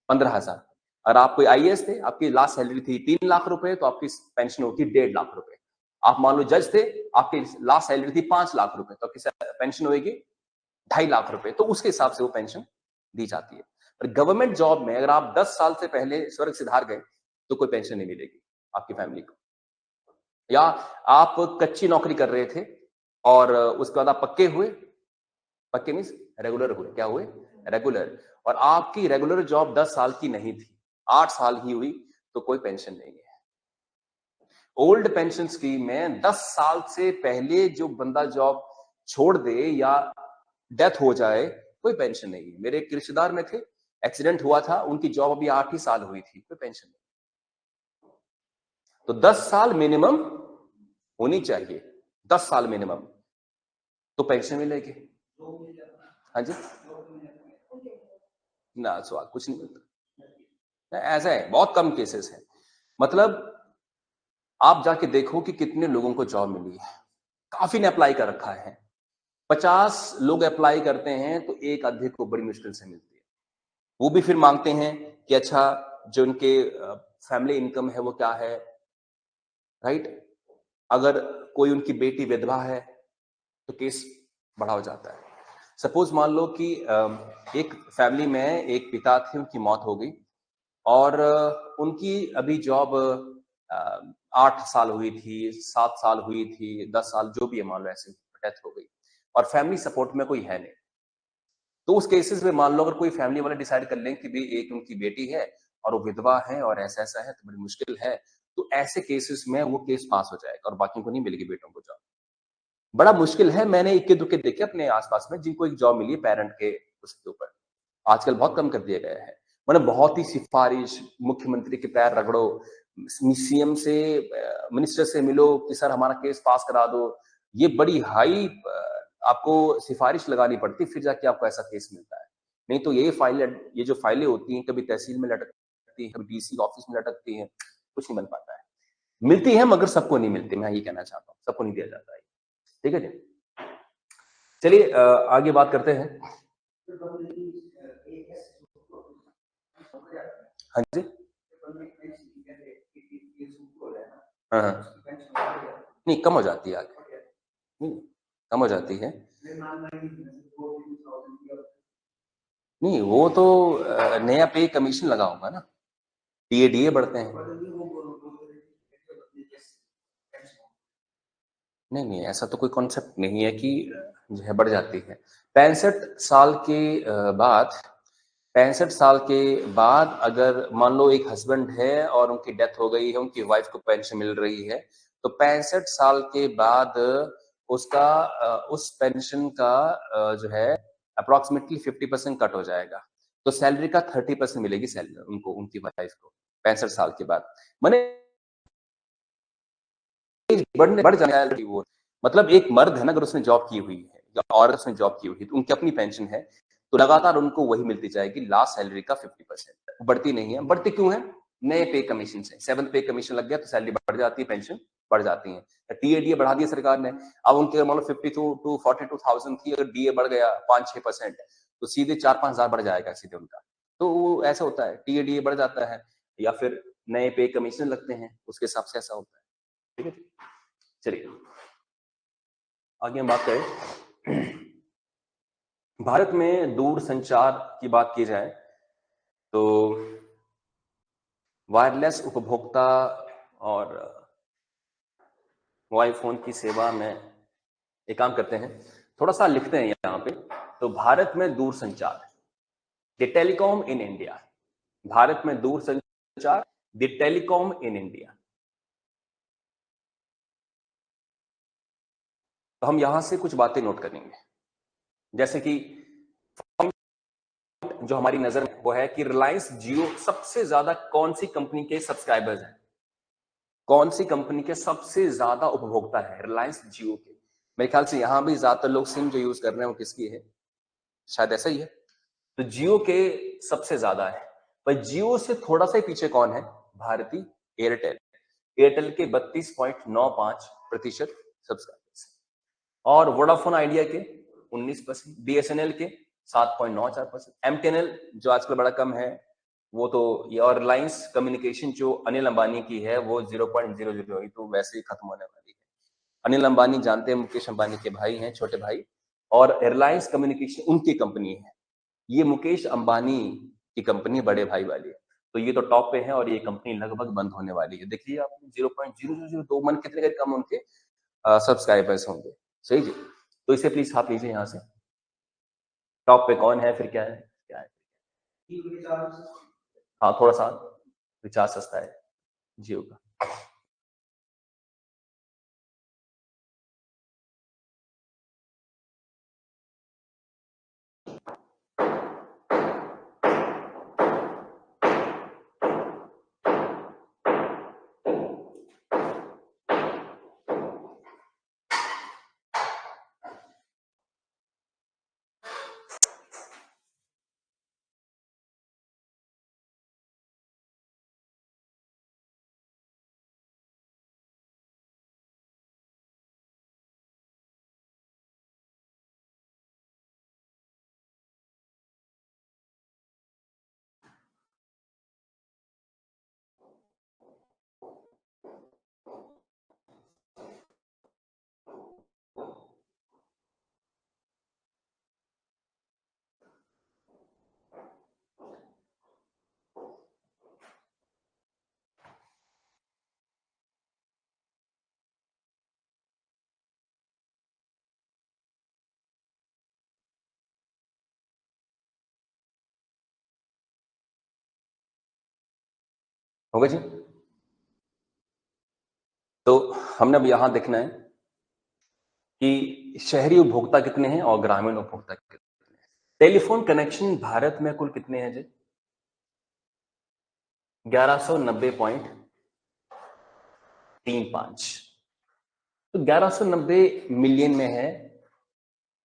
15,000। अगर आप कोई आईएएस थे, आपकी लास्ट सैलरी थी 3 लाख रुपए, तो आपकी पेंशन होगी 1.5 लाख रुपए। आप मान लो जज थे, आपकी लास्ट सैलरी थी 5 लाख रुपए, तो आपकी पेंशन होगी 2.5 लाख रुपए। तो उसके हिसाब से वो पेंशन दी जाती है। पर गवर्नमेंट जॉब में अगर आप 10 साल से पहले स्वर्ग सिधार गए तो कोई पेंशन नहीं मिलेगी आपकी फैमिली को। या आप कच्ची नौकरी कर रहे थे और उसके बाद आप पक्के हुए, पक्के मीन्स रेगुलर हुए, क्या हुए, रेगुलर, और आपकी रेगुलर जॉब 10 साल की नहीं थी, 8 साल ही हुई, तो कोई पेंशन नहीं है। ओल्ड पेंशन स्कीम में 10 साल से पहले जो बंदा जॉब छोड़ दे या डेथ हो जाए, कोई पेंशन नहीं है। मेरे एक रिश्तेदार में थे, एक्सीडेंट हुआ था, उनकी जॉब अभी 8 ही साल हुई थी, कोई पेंशन नहीं। तो 10 साल मिनिमम होनी चाहिए, 10 साल मिनिमम, तो पेंशन मिलेगी। हाँ जी, ना सवाल कुछ नहीं मिलता, ऐसा है, बहुत कम केसेस है। मतलब आप जाके देखो कि कितने लोगों को जॉब मिली है, काफी ने अप्लाई कर रखा है। 50 लोग अप्लाई करते हैं तो एक आधे को बड़ी मुश्किल से मिलती है। वो भी फिर मांगते हैं कि अच्छा जो उनके फैमिली इनकम है वो क्या है, राइट। अगर कोई उनकी बेटी विधवा है तो केस बड़ा हो जाता है। सपोज मान लो कि एक फैमिली में एक पिता थे, उनकी मौत हो गई और उनकी अभी जॉब 8 साल हुई थी, 7 साल हुई थी, 10 साल जो भी है, मान लो ऐसे डेथ हो गई और फैमिली सपोर्ट में कोई है नहीं। तो उस केसेस में मान लो अगर कोई फैमिली वाले डिसाइड कर लें कि भाई एक उनकी बेटी है और वो विधवा है और ऐसा ऐसा है तो बड़ी मुश्किल है, तो ऐसे केसेस में वो केस पास हो जाएगा और बाकी को नहीं मिलेगी बेटों को जॉब। बड़ा मुश्किल है। मैंने इक्के दुक्के देखे अपने आसपास में जिनको एक जॉब मिली है पेरेंट के उसके ऊपर। आजकल बहुत कम कर दिया गया है। मतलब बहुत ही सिफारिश, मुख्यमंत्री के पैर रगड़ो, सीएम से, मिनिस्टर से मिलो कि सर हमारा केस पास करा दो। ये बड़ी हाई आपको सिफारिश लगानी पड़ती, फिर जाके आपको ऐसा केस मिलता है। नहीं तो ये जो फाइलें होती हैं, कभी तहसील में लटकती है, कभी डीसी ऑफिस में लटकती है, कुछ नहीं बन पाता है। मिलती है मगर सबको नहीं मिलती, मैं ये कहना चाहता हूँ, सबको नहीं दिया जाता है। ठीक है जी, चलिए आगे बात करते हैं। हाँ जी, हाँ हाँ, नहीं कम हो जाती है आगे, नहीं कम हो जाती है। नहीं वो तो नया पे कमीशन लगा होगा ना, डीए बढ़ते हैं। नहीं नहीं, ऐसा तो कोई कॉन्सेप्ट नहीं है कि जो है बढ़ जाती है। 65 साल के बाद 65 साल के बाद अगर मान लो एक हस्बैंड है और उनकी डेथ हो गई है, उनकी वाइफ को पेंशन मिल रही है, तो 65 साल के बाद उसका उस पेंशन का जो है अप्रोक्सीमेटली 50% कट हो जाएगा। तो सैलरी का 30% मिलेगी सैलरी उनको, उनकी वाइफ को 65 साल के बाद। मैंने बढ़ जाएगा वो। मतलब एक मर्द है ना, अगर उसने जॉब की हुई है या औरत उसने जॉब की हुई है, तो उनकी अपनी पेंशन है, तो लगातार उनको वही मिलती जाएगी, लास्ट सैलरी का 50%। बढ़ती नहीं है। बढ़ती क्यों है? नए पे कमीशन से। 7th पे कमीशन लग गया तो सैलरी बढ़ जाती है, पेंशन बढ़ जाती है। टीएडीए बढ़ा दिया सरकार ने। अब उनके मान लो 52 टू 42,000 थी, अगर डीए बढ़ गया 5-6%, तो सीधे 4-5 हजार बढ़ जाएगा सीधे उनका। तो वो ऐसा होता है, टीएडीए बढ़ जाता है या फिर नए पे कमीशन लगते हैं, उसके हिसाब से ऐसा होता है। ठीक है, चलिए आगे हम बात करें। भारत में दूर संचार की बात की जाए तो वायरलेस उपभोक्ता और मोबाइल फोन की सेवा में एक काम करते हैं, थोड़ा सा लिखते हैं यहाँ पे। तो भारत में दूर संचार, the telecom in India. Bharat में दूर संचार, द टेलीकॉम इन इंडिया। तो हम यहां से कुछ बातें नोट करेंगे, जैसे कि जो हमारी नजर में वो है कि रिलायंस जियो सबसे ज्यादा कौन सी कंपनी के सब्सक्राइबर्स हैं? कौन सी कंपनी के सबसे ज्यादा उपभोक्ता है? रिलायंस जियो के। मेरे ख्याल से यहां भी ज्यादातर लोग सिम जो यूज कर रहे हैं वो किसकी है? शायद ऐसा ही है। तो जियो के सबसे ज्यादा है। पर जियो से थोड़ा सा ही पीछे कौन है? भारती एयरटेल। एयरटेल के 32.95% सब्सक्राइबर्स और वोडाफोन आइडिया के 19%, बीएसएनएल के 7.94%, एमटीएनएल जो आजकल बड़ा कम है वो तो ये, और रिलायंस कम्युनिकेशन जो अनिल अंबानी की है वो 0.00, तो वैसे ही खत्म होने वाली है। अनिल अंबानी जानते हैं, मुकेश अंबानी के भाई हैं, छोटे भाई, और रिलायंस कम्युनिकेशन उनकी कंपनी है। ये मुकेश अंबानी की कंपनी बड़े भाई वाली है। तो ये तो टॉप पे है और ये कंपनी लगभग बंद होने वाली है। देखिए आप 0.0002 मन कितने कम उनके सब्सक्राइबर्स होंगे। सही जी। तो इसे प्लीज छाप लीजिए यहाँ से। टॉप पे कौन है, फिर क्या है, क्या है? हाँ, थोड़ा सा रिचार्ज सस्ता है जियो का। होगा जी। तो हमने अब यहां देखना है कि शहरी उपभोक्ता कितने हैं और ग्रामीण उपभोक्ता कितने हैं। टेलीफोन कनेक्शन भारत में कुल कितने हैं जी? 1190.35। तो 1190 मिलियन में है,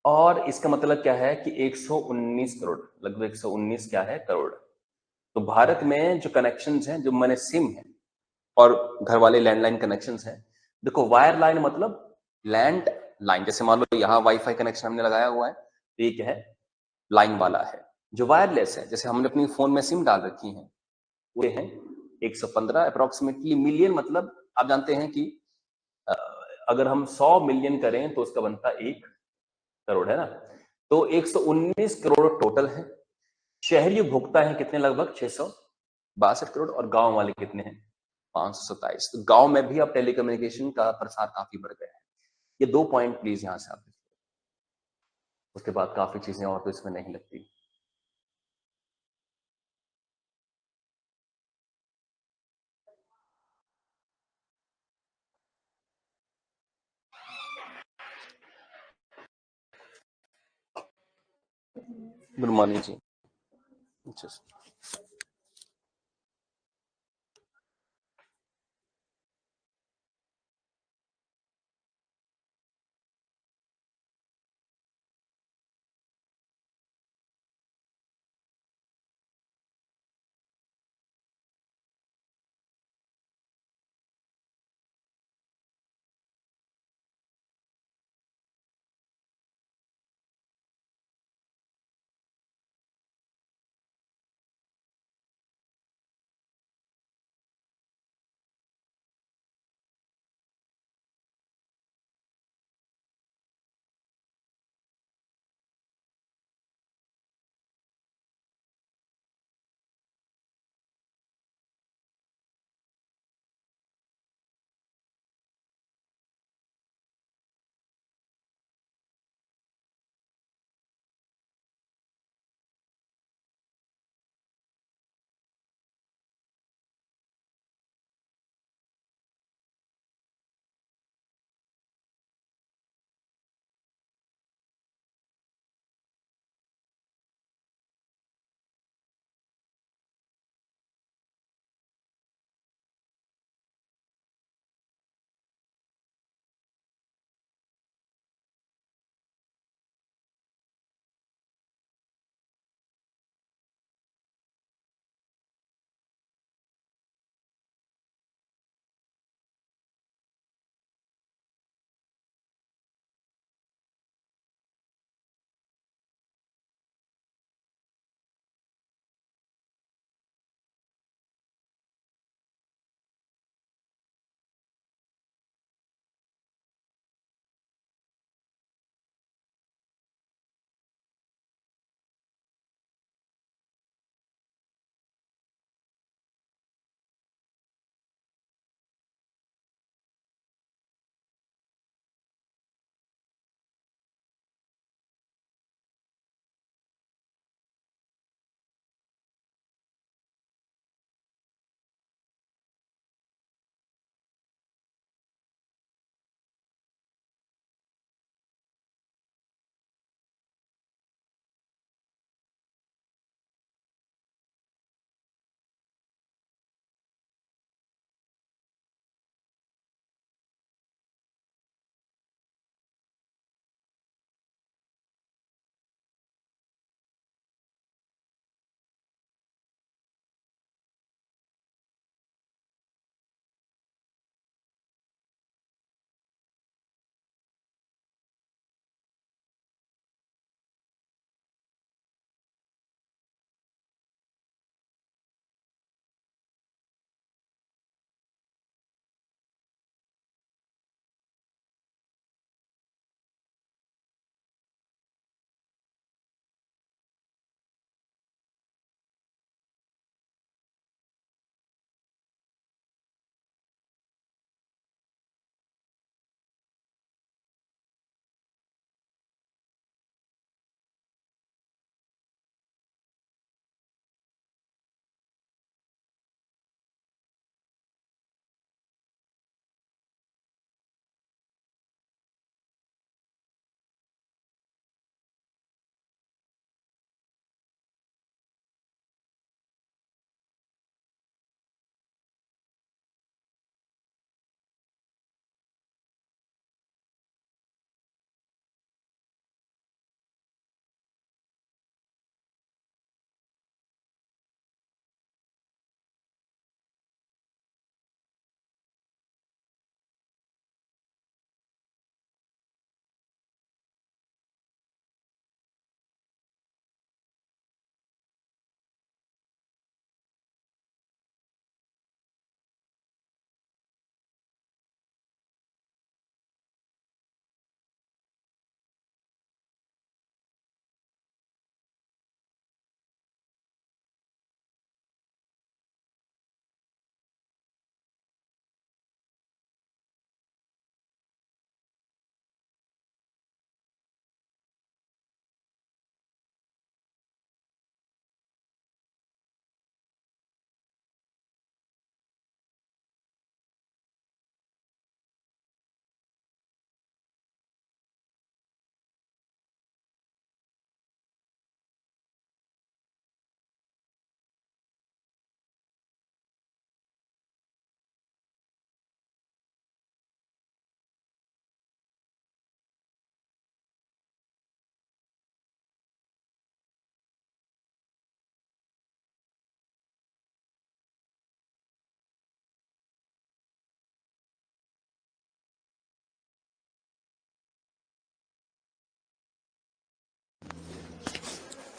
और इसका मतलब क्या है कि 119 करोड़, लगभग 119 क्या है करोड़। तो भारत में जो कनेक्शंस हैं, जो मैंने सिम है और घर वाले लैंडलाइन कनेक्शंस हैं, देखो वायर लाइन मतलब लैंड लाइन, जैसे मान लो यहाँ वाईफाई कनेक्शन हमने लगाया हुआ है, तो ये क्या है? लाइन वाला है। जो वायरलेस है, जैसे हमने अपनी फोन में सिम डाल रखी है, वो हैं 115 अप्रोक्सीमेटली मिलियन। मतलब आप जानते हैं कि अ, अगर हम 100 मिलियन करें तो उसका बनता 1 करोड़, है ना? तो 119 करोड़ टोटल है। शहरी उपभोक्ता है कितने? लगभग 662 करोड़। और गांव वाले कितने हैं? 527। तो गांव में भी अब टेलीकम्युनिकेशन का प्रसार काफी बढ़ गया है। ये 2 पॉइंट प्लीज यहां से आप उसके बाद काफी चीजें और तो इसमें नहीं लगती। गुड मॉर्निंग जी। अच्छा।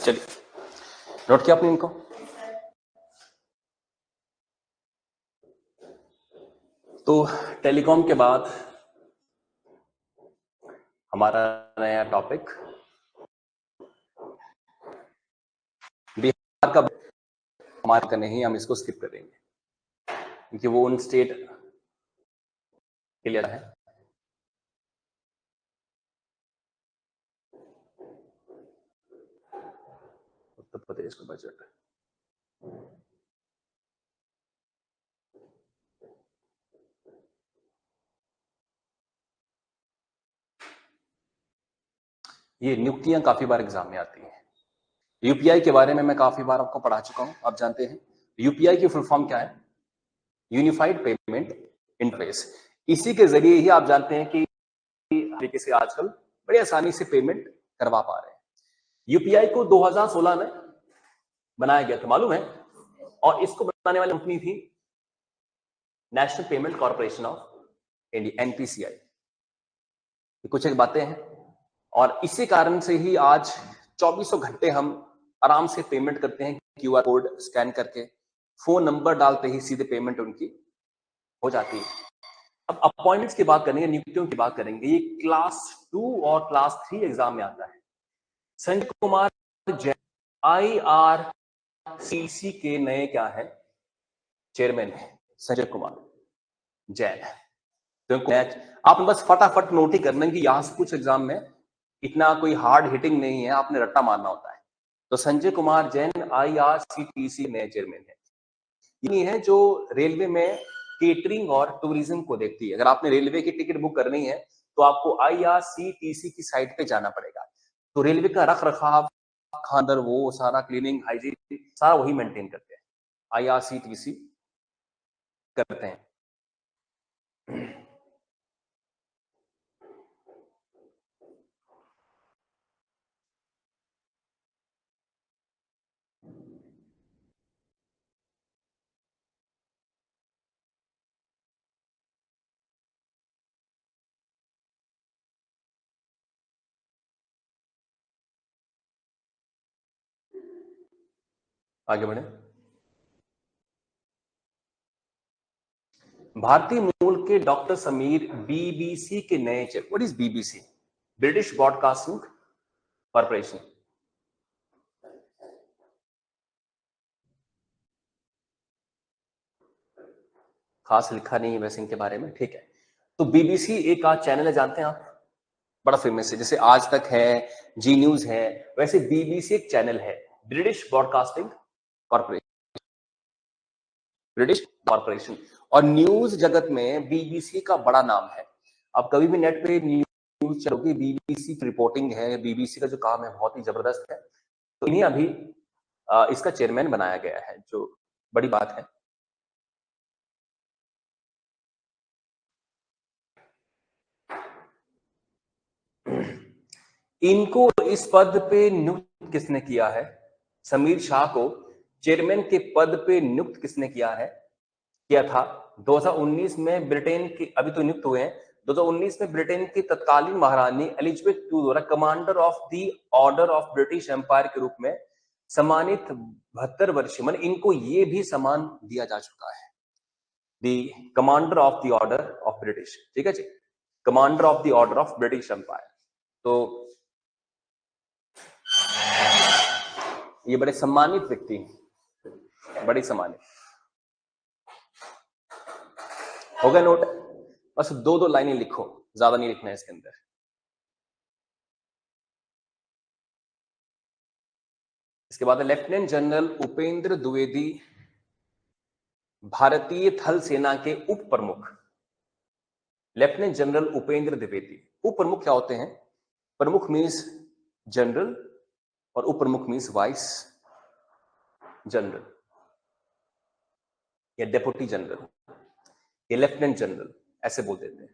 चलिए, नोट किया आपने इनको? तो टेलीकॉम के बाद हमारा नया टॉपिक बिहार का, हमारे का नहीं, हम इसको स्किप करेंगे क्योंकि वो उन स्टेट के लिए है। उत्तर प्रदेश का बजट ये नियुक्तियां काफी बार एग्जाम में आती हैं। यूपीआई के बारे में मैं काफी बार आपको पढ़ा चुका हूं, आप जानते हैं। यूपीआई की फुल फॉर्म क्या है? Unified payment interface. इसी के जरिए ही आप जानते हैं कि तरीके से आजकल बड़ी आसानी से पेमेंट करवा पा रहे हैं। यूपीआई को 2016 में बनाया गया था, मालूम है? और इसको बनाने वाली कंपनी थी national payment corporation of India, NPCI. कुछ एक बातें हैं, और इसी कारण से ही आज 2400 घंटे हम आराम से पेमेंट करते हैं, क्यूआर कोड स्कैन करके, फोन नंबर डालते ही सीधे पेमेंट उनकी हो जाती है। अब अपॉइंटमेंट्स की बात करेंगे, नियुक्तियों की बात करेंगे। ये क्लास 2 और क्लास 3 एग्जाम में आता है। संजय कुमार जैन आईआरसीसी के नए क्या है? चेयरमैन है संजय कुमार जैन। तो आपने बस फटाफट नोट ही करना है कि यहां से कुछ एग्जाम में इतना कोई हार्ड हिटिंग नहीं है, आपने रट्टा मारना होता है। तो संजय कुमार जैन आईआरसीटीसी नए चेयरमैन है। ये है जो रेलवे में केटरिंग और टूरिज्म को देखती है। अगर आपने रेलवे की टिकट बुक करनी है तो आपको आईआरसीटीसी की साइट पे जाना पड़ेगा। तो रेलवे का रख रखाव, खानदर, वो सारा क्लीनिंग, हाइजीन सारा वही मेंटेन करते हैं, आईआरसीटीसी करते हैं। आगे बढ़े। भारतीय मूल के डॉक्टर समीर बीबीसी के नए chair. What is BBC? British broadcasting corporation. खास लिखा नहीं है वैसे इनके बारे में, ठीक है। तो बीबीसी एक आज चैनल है, जानते हैं आप? बड़ा फेमस है, जैसे आज तक है, जी न्यूज है, वैसे बीबीसी एक चैनल है, British broadcasting corporation, British corporation. और न्यूज जगत में बीबीसी का बड़ा नाम है। अब कभी भी नेट पे न्यूज चलोगी, बीबीसी की रिपोर्टिंग है, बीबीसी का जो काम है बहुत ही जबरदस्त है। तो इन्हें अभी इसका चेयरमैन बनाया गया है, जो बड़ी बात है। इनको इस पद पे नियुक्त किसने किया है? समीर शाह को चेयरमैन के पद पे नियुक्त किसने किया है? किया था 2019 में ब्रिटेन की, अभी तो नियुक्त हुए हैं, 2019 में ब्रिटेन की तत्कालीन महारानी एलिजाबेथ II द्वारा commander of the order of British empire के रूप में सम्मानित 72 वर्षीय, मान इनको ये भी सम्मान दिया जा चुका है, the commander of the order of British, ठीक है जी, commander of the order of British empire. तो ये बड़े सम्मानित व्यक्ति हैं, बड़े सम्मानित। हो गया नोट? बस दो दो लाइनें लिखो, ज्यादा नहीं लिखना है इसके अंदर। इसके बाद लेफ्टिनेंट जनरल उपेंद्र द्विवेदी भारतीय थल सेना के उप प्रमुख। Lieutenant general Upendra Dwivedi. उप प्रमुख क्या होते हैं? प्रमुख मीन्स जनरल और उप प्रमुख मीन्स वाइस जनरल या डेप्यूटी जनरल या लेफ्टिनेंट जनरल, ऐसे बोल देते हैं।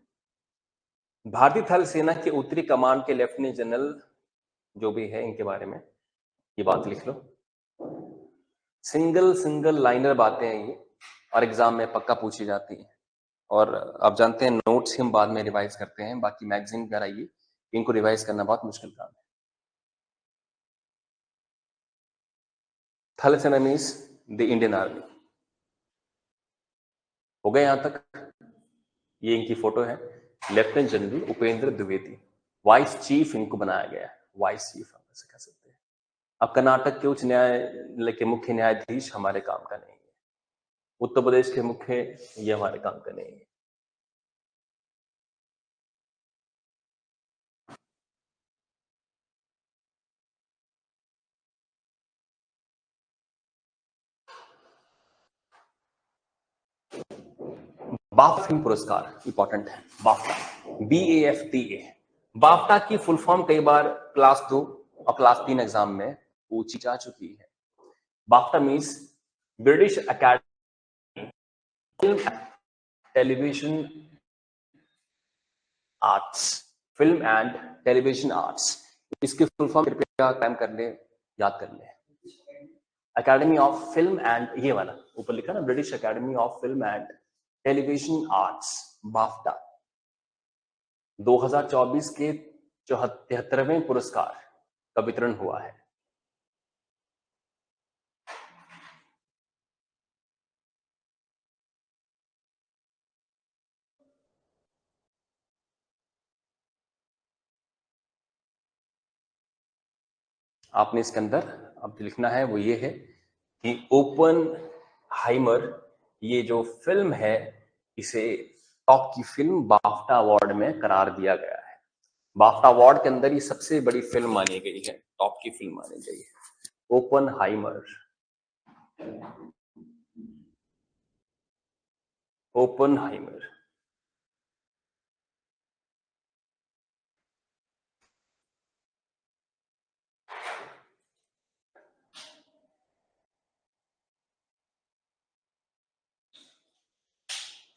भारतीय थल सेना के उत्तरी कमान के लेफ्टिनेंट जनरल जो भी है, इनके बारे में ये बात लिख लो। सिंगल लाइनर बातें हैं ये, और एग्जाम में पक्का पूछी जाती है। और आप जानते हैं नोट्स हम बाद में रिवाइज करते हैं, बाकी मैगजीन वगैरह ये इनको रिवाइज करना बहुत मुश्किल काम है। थल सेना मीन्स द इंडियन आर्मी। हो गए यहां तक? ये इनकी फोटो है, lieutenant general Upendra Dwivedi, vice chief इनको बनाया गया है, वाइस चीफ हम ऐसे कह सकते हैं। अब कर्नाटक के उच्च न्यायालय के मुख्य न्यायाधीश हमारे काम का नहीं है, उत्तर प्रदेश के मुख्य, ये हमारे काम का नहीं है। बाफ्टा फिल्म पुरस्कार इंपॉर्टेंट है, बाफ्टा, BAFTA। बाफ्टा की फुल फॉर्म कई बार क्लास 2 और क्लास 3 एग्जाम में पूछी जा चुकी है। BAFTA means British academy film television arts, film and television arts. इसकी फुल फॉर्म कृपया टाइम कर ले, याद कर ले। अकेडमी ऑफ फिल्म एंड, ये वाला ऊपर लिखा ना, British academy of film and television arts, BAFTA. 2024 के 73वें पुरस्कार का वितरण हुआ है। आपने इसके अंदर अब लिखना है वो ये है कि ओपन हाइमर, ये जो फिल्म है, इसे टॉप की फिल्म बाफ्टा अवार्ड में करार दिया गया है। बाफ्टा अवार्ड के अंदर ये सबसे बड़ी फिल्म मानी गई है, टॉप की फिल्म मानी गई है, ओपन हाइमर, ओपन हाइमर।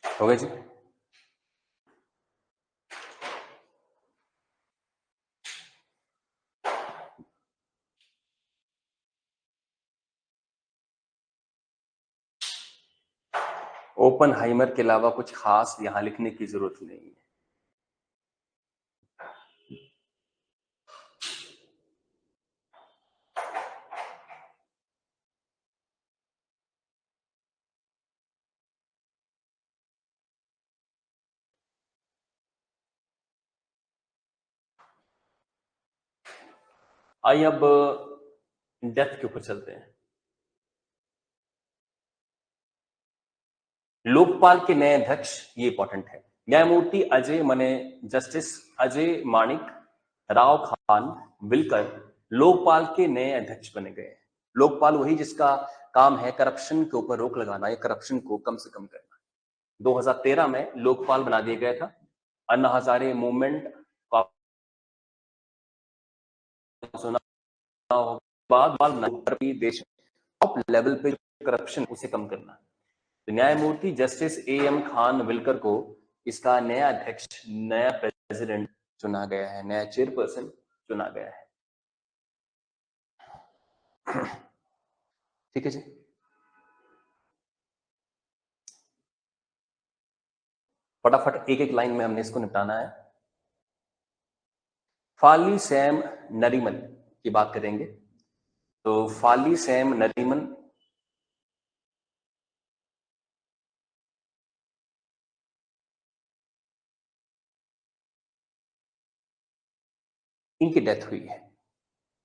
हो गया जी? ओपन हाइमर के अलावा कुछ खास यहां लिखने की जरूरत नहीं है। आइए अब डेथ के ऊपर चलते हैं। लोकपाल के नए अध्यक्ष, ये इंपॉर्टेंट है, न्यायमूर्ति अजय मने, जस्टिस अजय माणिक राव खान विलकर लोकपाल के नए अध्यक्ष बने गए हैं। लोकपाल वही जिसका काम है करप्शन के ऊपर रोक लगाना या करप्शन को कम से कम करना। 2013 में लोकपाल बना दिया गया था। अन्ना हजारे मूवमेंट का सुना बाद देश टॉप लेवल पे करप्शन उसे कम करना। तो न्यायमूर्ति जस्टिस AM खान विलकर को इसका नया अध्यक्ष, नया प्रेसिडेंट चुना गया है, नया चेयरपर्सन चुना गया है। ठीक है जी। फटाफट एक एक लाइन में हमने इसको निपटाना है। फाली सैम नरीमन की बात करेंगे। तो फाली सैम नरीमन इनकी डेथ हुई है।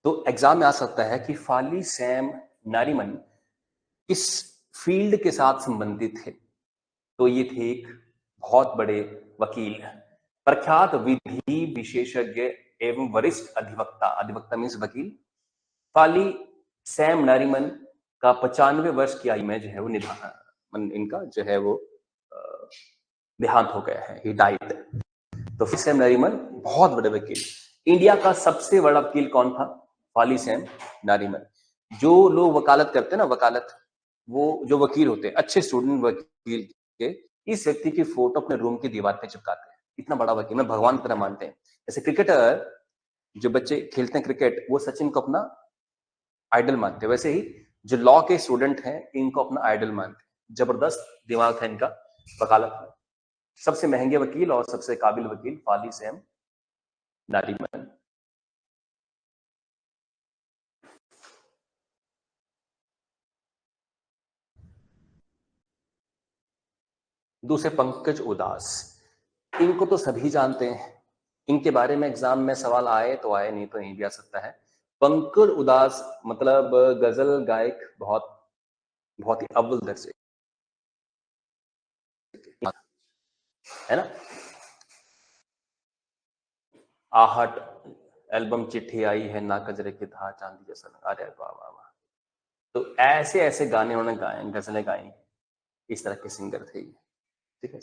तो एग्जाम में आ सकता है कि फाली सैम नारीमन किस फील्ड के साथ संबंधित थे। तो ये थे एक बहुत बड़े वकील, प्रख्यात विधि विशेषज्ञ एवं वरिष्ठ अधिवक्ता, अधिवक्ता मीन्स वकील। फाली सैम नारीमन का 95 वर्ष की आयु में जो है वो निधन, इनका जो है वो देहांत हो गया है, ही डाइड। तो सैम नारीमन बहुत बड़े वकील। इंडिया का सबसे बड़ा वकील कौन था? फाली सैम नारीमन। जो लोग वकालत करते हैं ना, वकालत, वो जो वकील होते हैं, अच्छे स्टूडेंट वकील के, इस व्यक्ति की फोटो अपने रूम की दीवार पे चिपकाते हैं। इतना बड़ा वकील, मैं भगवान की तरह मानते हैं। जैसे क्रिकेटर, जो बच्चे खेलते हैं क्रिकेट, वो सचिन को अपना आइडल मानते हैं, वैसे ही जो लॉ के स्टूडेंट हैं इनको अपना आइडल मानते हैं। जबरदस्त दिमाग है इनका वकालत में। सबसे महंगे वकील और सबसे काबिल वकील फाली सैम नारीमन। दूसरे पंकज उदास, इनको तो सभी जानते हैं, इनके बारे में एग्जाम में सवाल आए तो आए, नहीं तो नहीं भी आ सकता है। पंकज उदास मतलब गजल गायक, बहुत बहुत ही अव्वल दर्जे है ना। आहट एल्बम, चिट्ठी आई है ना, कजरे की था चांदी जैसा, अरे वाह वाह वाह। तो ऐसे ऐसे गाने उन्होंने गाए, गजलें गाई, इस तरह के सिंगर थे ये, ठीक है।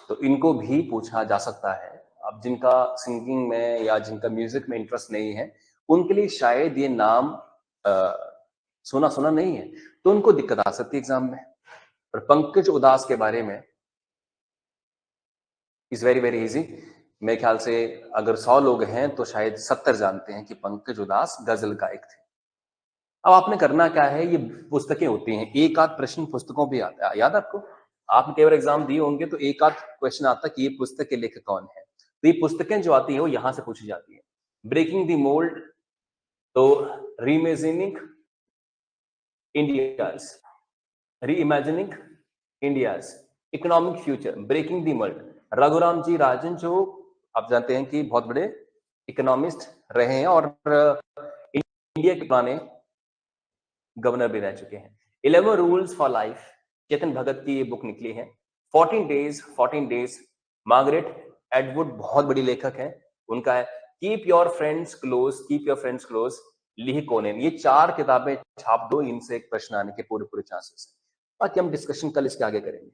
तो इनको भी पूछा जा सकता है। अब जिनका सिंगिंग में या जिनका म्यूजिक में इंटरेस्ट नहीं है, उनके लिए शायद ये नाम सुना सुना नहीं है, तो उनको दिक्कत आ सकती है एग्जाम में। और पंकज उदास के बारे में इज वेरी वेरी इजी। मेरे ख्याल से अगर 100 लोग हैं तो शायद 70 जानते हैं कि पंकज उदास गजल गायक थे। अब आपने करना क्या है, ये पुस्तकें होती हैं, एक आध प्रश्न पुस्तकों पे आता है, याद आपको, आपने कई बार एग्जाम दिए होंगे तो एक आध क्वेश्चन आता है कि ये पुस्तक के लेखक कौन है। तो ये पुस्तकें जो आती है वो यहां से पूछी जाती है। ब्रेकिंग द मोल्ड, तो reimagining India's, reimagining India's economic future, breaking the mould. Raghuram ji Rajan, जो आप जानते हैं कि बहुत बड़े इकोनॉमिस्ट रहे हैं और इंडिया के पुराने गवर्नर भी रह चुके हैं। 11 rules for life, Chetan Bhagat की ये बुक निकली है। 14 डेज, मार्गरेट एडवुड बहुत बड़ी लेखक है, उनका है keep your friends close, keep your friends close, Lee कोनेन। ये 4 किताबें छाप दो, इनसे एक प्रश्न आने के पूरे पूरे चांसेस है। बाकी हम डिस्कशन कल इसके आगे करेंगे।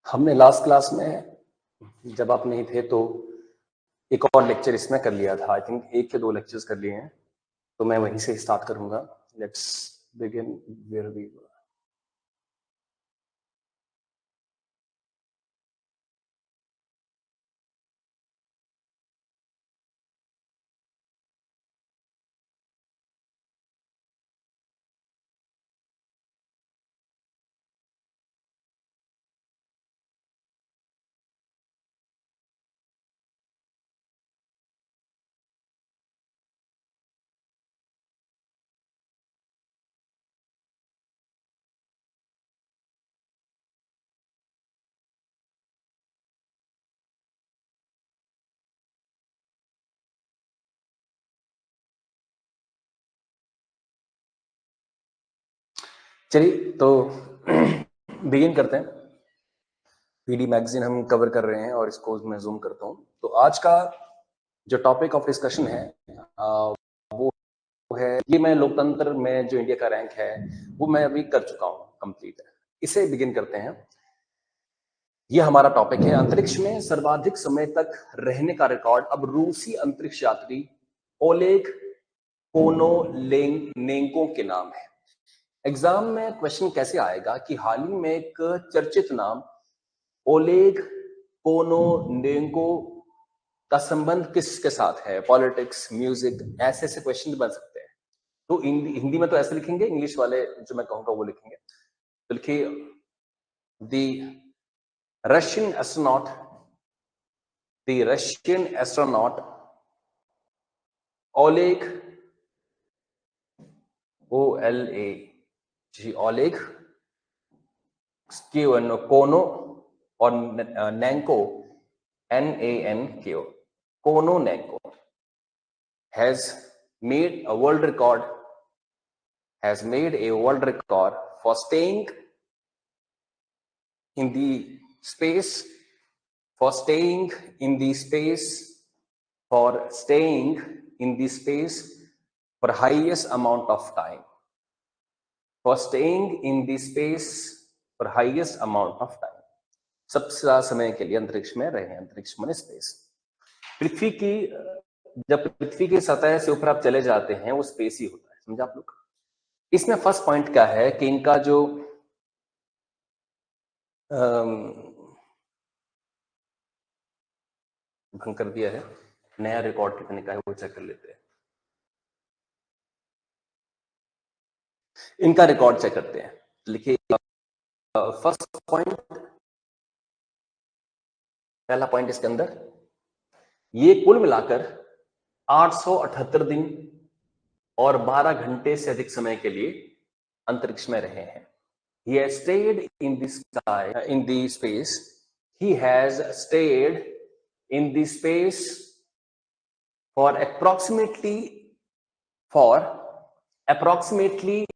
हमने लास्ट क्लास में, जब आप नहीं थे तो, एक और लेक्चर इसमें कर लिया था। आई थिंक 1 या 2 लेक्चर्स कर लिए हैं, तो मैं वहीं से स्टार्ट करूंगा। Let's begin where we were. चलिए तो बिगिन करते हैं। पीडी मैगजीन हम कवर कर रहे हैं और इसको मैं जूम करता हूं। तो आज का जो टॉपिक ऑफ डिस्कशन है वो है, ये मैं लोकतंत्र में जो इंडिया का रैंक है वो मैं अभी कर चुका हूं कंप्लीट। इसे बिगिन करते हैं। ये हमारा टॉपिक है, अंतरिक्ष में सर्वाधिक समय तक रहने का रिकॉर्ड अब रूसी अंतरिक्ष यात्री ओलेग कोनोलेंको के नाम है। एग्जाम में क्वेश्चन कैसे आएगा कि हाल ही में एक चर्चित नाम ओलेग कोनोलेंको का संबंध किसके साथ है, पॉलिटिक्स, म्यूजिक, ऐसे ऐसे क्वेश्चन बन सकते हैं। तो हिंदी में तो ऐसे लिखेंगे, इंग्लिश वाले जो मैं कहूंगा वो लिखेंगे। तो लिखिए, the Russian astronaut Oleg Oleg कोनो और नैंको NANKO कोनोलेंको has made a world record for staying in the space for staying in the space for highest amount of time सबसे ज्यादा समय के लिए अंतरिक्ष में रहे। अंतरिक्ष माने स्पेस। पृथ्वी की, जब पृथ्वी की सतह से ऊपर आप चले जाते हैं वो स्पेस ही होता है, समझे आप लोग। इसमें फर्स्ट पॉइंट क्या है कि इनका जो भंग कर दिया है, नया रिकॉर्ड कितने का है वो चेक कर लेते हैं। इनका रिकॉर्ड चेक करते हैं। लिखिए, फर्स्ट पॉइंट, पहला पॉइंट इसके अंदर, ये कुल मिलाकर 878 दिन और 12 घंटे से अधिक समय के लिए अंतरिक्ष में रहे हैं। He has stayed in the space. He has stayed in the space for approximately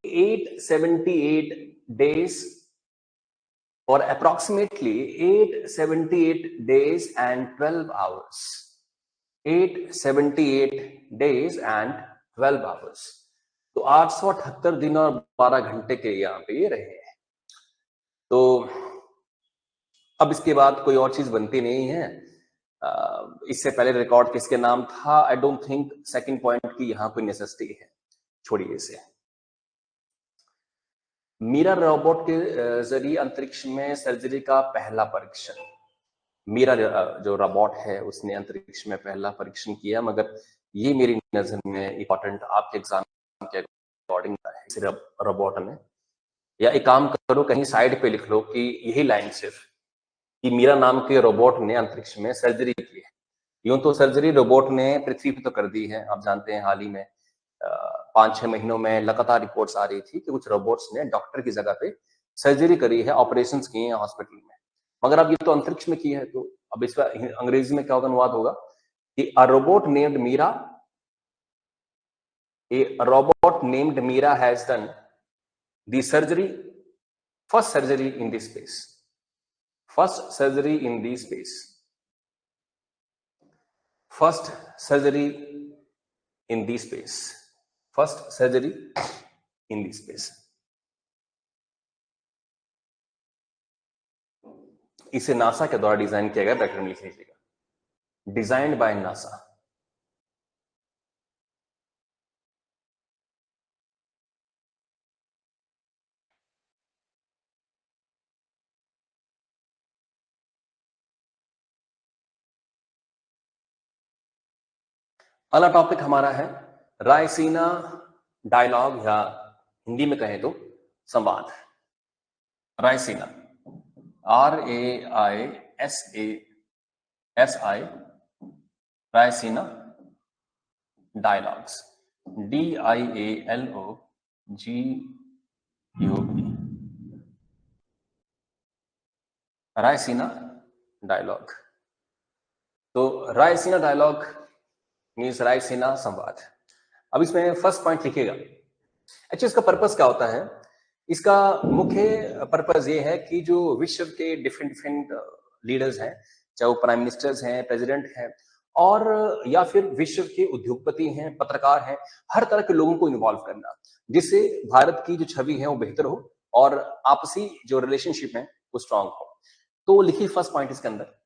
878 days. For approximately 878 days and 12 hours. 878 days and 12 hours. तो 878 दिन और 12 घंटे के यहाँ पे ये रहे हैं। तो अब इसके बाद कोई और चीज बनती नहीं है। इससे पहले रिकॉर्ड किसके नाम था, I don't think second point की यहां कोई नेसेसिटी है, छोड़िए इसे। मीरा रोबोट के जरिए अंतरिक्ष में सर्जरी का पहला परीक्षण। मीरा जो रोबोट है उसने अंतरिक्ष में पहला परीक्षण किया, मगर ये मेरी नजर में इंपॉर्टेंट आपके एग्जाम के अकॉर्डिंग है। सिर्फ रोबोट ने, या एक काम करो कहीं साइड पे लिख लो कि यही लाइन सिर्फ कि मीरा नाम के रोबोट ने अंतरिक्ष में सर्जरी की है। यूं तो सर्जरी रोबोट ने पृथ्वी पे तो कर दी है, आप जानते हैं हाल ही में 5-6 महीनों में लगातार रिपोर्ट्स आ रही थी कि कुछ रोबोट्स ने डॉक्टर की जगह पे सर्जरी करी है, ऑपरेशंस किए हैं हॉस्पिटल में। मगर अब ये तो अंतरिक्ष में की है, तो अब इसका अंग्रेजी में क्या होगा, अनुवाद होगा कि a robot named Mira has done the surgery, first surgery in the space. First surgery in the space. First surgery in the space. First surgery in the space. इसे नासा के द्वारा डिजाइन किया गया, ब्रैकेट में लिख लीजिएगा, designed by NASA. अगला topic हमारा है रायसीना डायलॉग, या हिंदी में कहें तो संवाद। Raisina, RAISI, Raisina dialogues, DIALOGUB, Raisina dialogue. तो रायसीना डायलॉग मीन्स रायसीना संवाद। अब इसमें फर्स्ट पॉइंट लिखिएगा। एक्चुअली इसका पर्पस क्या होता है इसका मुख्य पर्पज ये है कि जो विश्व के डिफरेंट डिफरेंट लीडर्स हैं, चाहे वो प्राइम मिनिस्टर्स हैं, प्रेसिडेंट हैं, और या फिर विश्व के उद्योगपति हैं, पत्रकार हैं, हर तरह के लोगों को इन्वॉल्व करना, जिससे भारत की जो छवि है वो बेहतर हो और आपसी जो रिलेशनशिप है वो स्ट्रांग हो। तो लिखिए फर्स्ट पॉइंट इसके अंदर।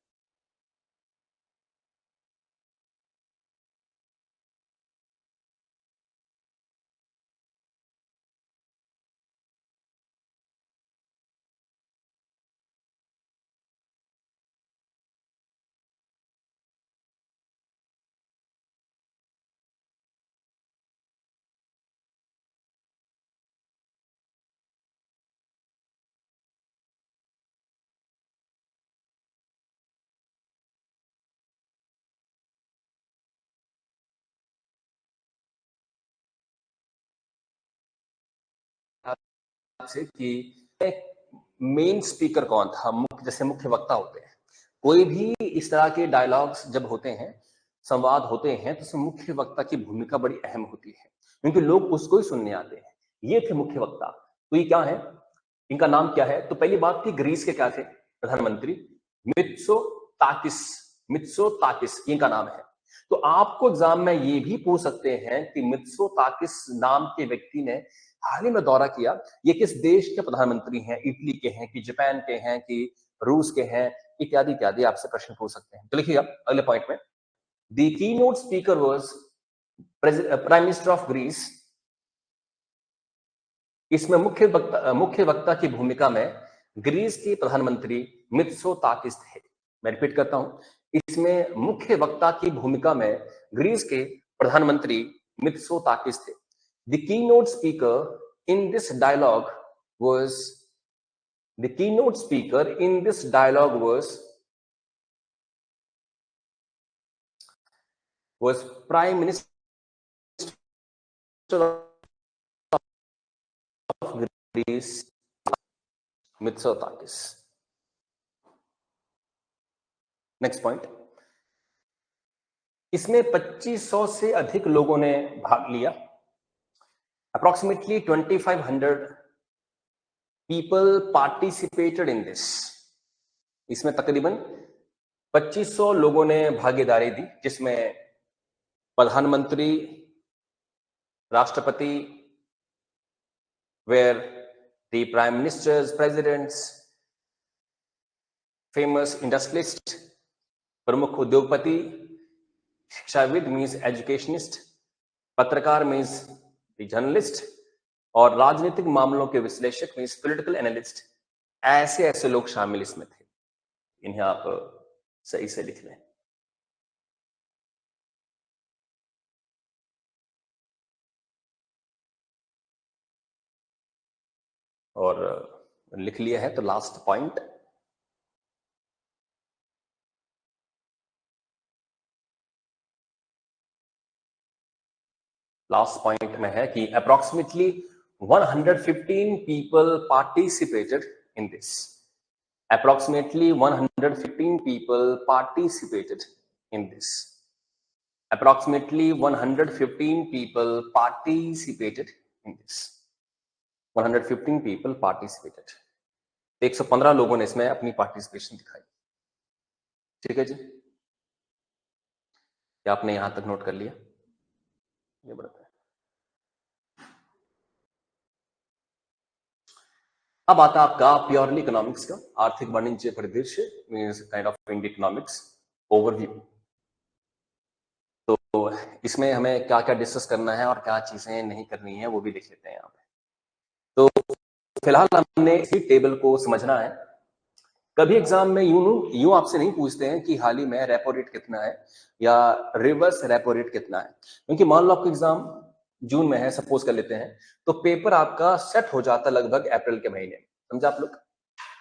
से कि मेन स्पीकर कौन था, जैसे मुख्य वक्ता होते हैं, कोई भी इस तरह के डायलॉग्स जब होते हैं, संवाद होते हैं, तो उसमें मुख्य वक्ता की भूमिका बड़ी अहम होती है, क्योंकि लोग उसको ही सुनने आते हैं। ये थे मुख्य वक्ता। तो ये क्या है, इनका नाम क्या है? तो पहली बात थी, ग्रीस के क्या थे प्रधानमंत्री? मित्सोताकिस। मित्सोताकिस इनका नाम है। तो आपको एग्जाम में ये भी पूछ सकते हैं कि मित्सोताकिस नाम के व्यक्ति ने हाल ही में दौरा किया, ये किस देश के प्रधानमंत्री हैं? इटली के हैं कि जापान के हैं कि रूस के हैं, इत्यादि इत्यादि आपसे प्रश्न पूछ सकते हैं। तो लिखिएगा अगले पॉइंट में, the keynote speaker was prime minister of Greece. इसमें मुख्य वक्ता की भूमिका में ग्रीस के प्रधानमंत्री मित्सोताकिस थे। मैं रिपीट करता हूं, इसमें मुख्य वक्ता की भूमिका में ग्रीस के प्रधानमंत्री मित्सोताकिस थे। The keynote speaker in this dialogue was the keynote speaker in this dialogue was Prime Minister of Greece Mitsotakis. Next point, इसमें 2500 से अधिक लोगों ने भाग लिया। Approximately 2500 people participated in this. इसमें तकरीबन 2500 लोगों ने भागीदारी दी, जिसमें प्रधानमंत्री, राष्ट्रपति, where the prime ministers, presidents, famous industrialist, प्रमुख उद्योगपति, शिक्षाविद मीन्स एजुकेशनिस्ट, पत्रकार मीन्स जर्नलिस्ट, और राजनीतिक मामलों के विश्लेषक मीन्स पॉलिटिकल एनालिस्ट, ऐसे ऐसे लोग शामिल इसमें थे। इन्हें आप सही से लिख लें। और लिख लिया है तो लास्ट पॉइंट, में है कि approximately 115 people participated in this. Approximately 115 people participated in this. Approximately 115 people participated in this. 115 people participated. 115 लोगों ने इसमें अपनी पार्टिसिपेशन दिखाई। ठीक है जी, क्या आपने यहां तक नोट कर लिया? ये बढ़ता है। अब आता है आपका प्योरली इकोनॉमिक्स का आर्थिक वाणिज्य परिदृश्य, means kind of Indian economics overview. तो इसमें हमें क्या क्या डिस्कस करना है और क्या चीजें नहीं करनी है वो भी देख लेते हैं यहाँ पे। तो फिलहाल हमने इसी टेबल को समझना है। कभी एग्जाम में यूं आपसे नहीं पूछते हैं कि हाल ही में रेपो रेट कितना है या रिवर्स रेपो रेट कितना है, क्योंकि मान लो आपका एग्जाम जून में है, सपोज कर लेते हैं, तो पेपर आपका सेट हो जाता लगभग अप्रैल के महीने में, समझा आप लोग?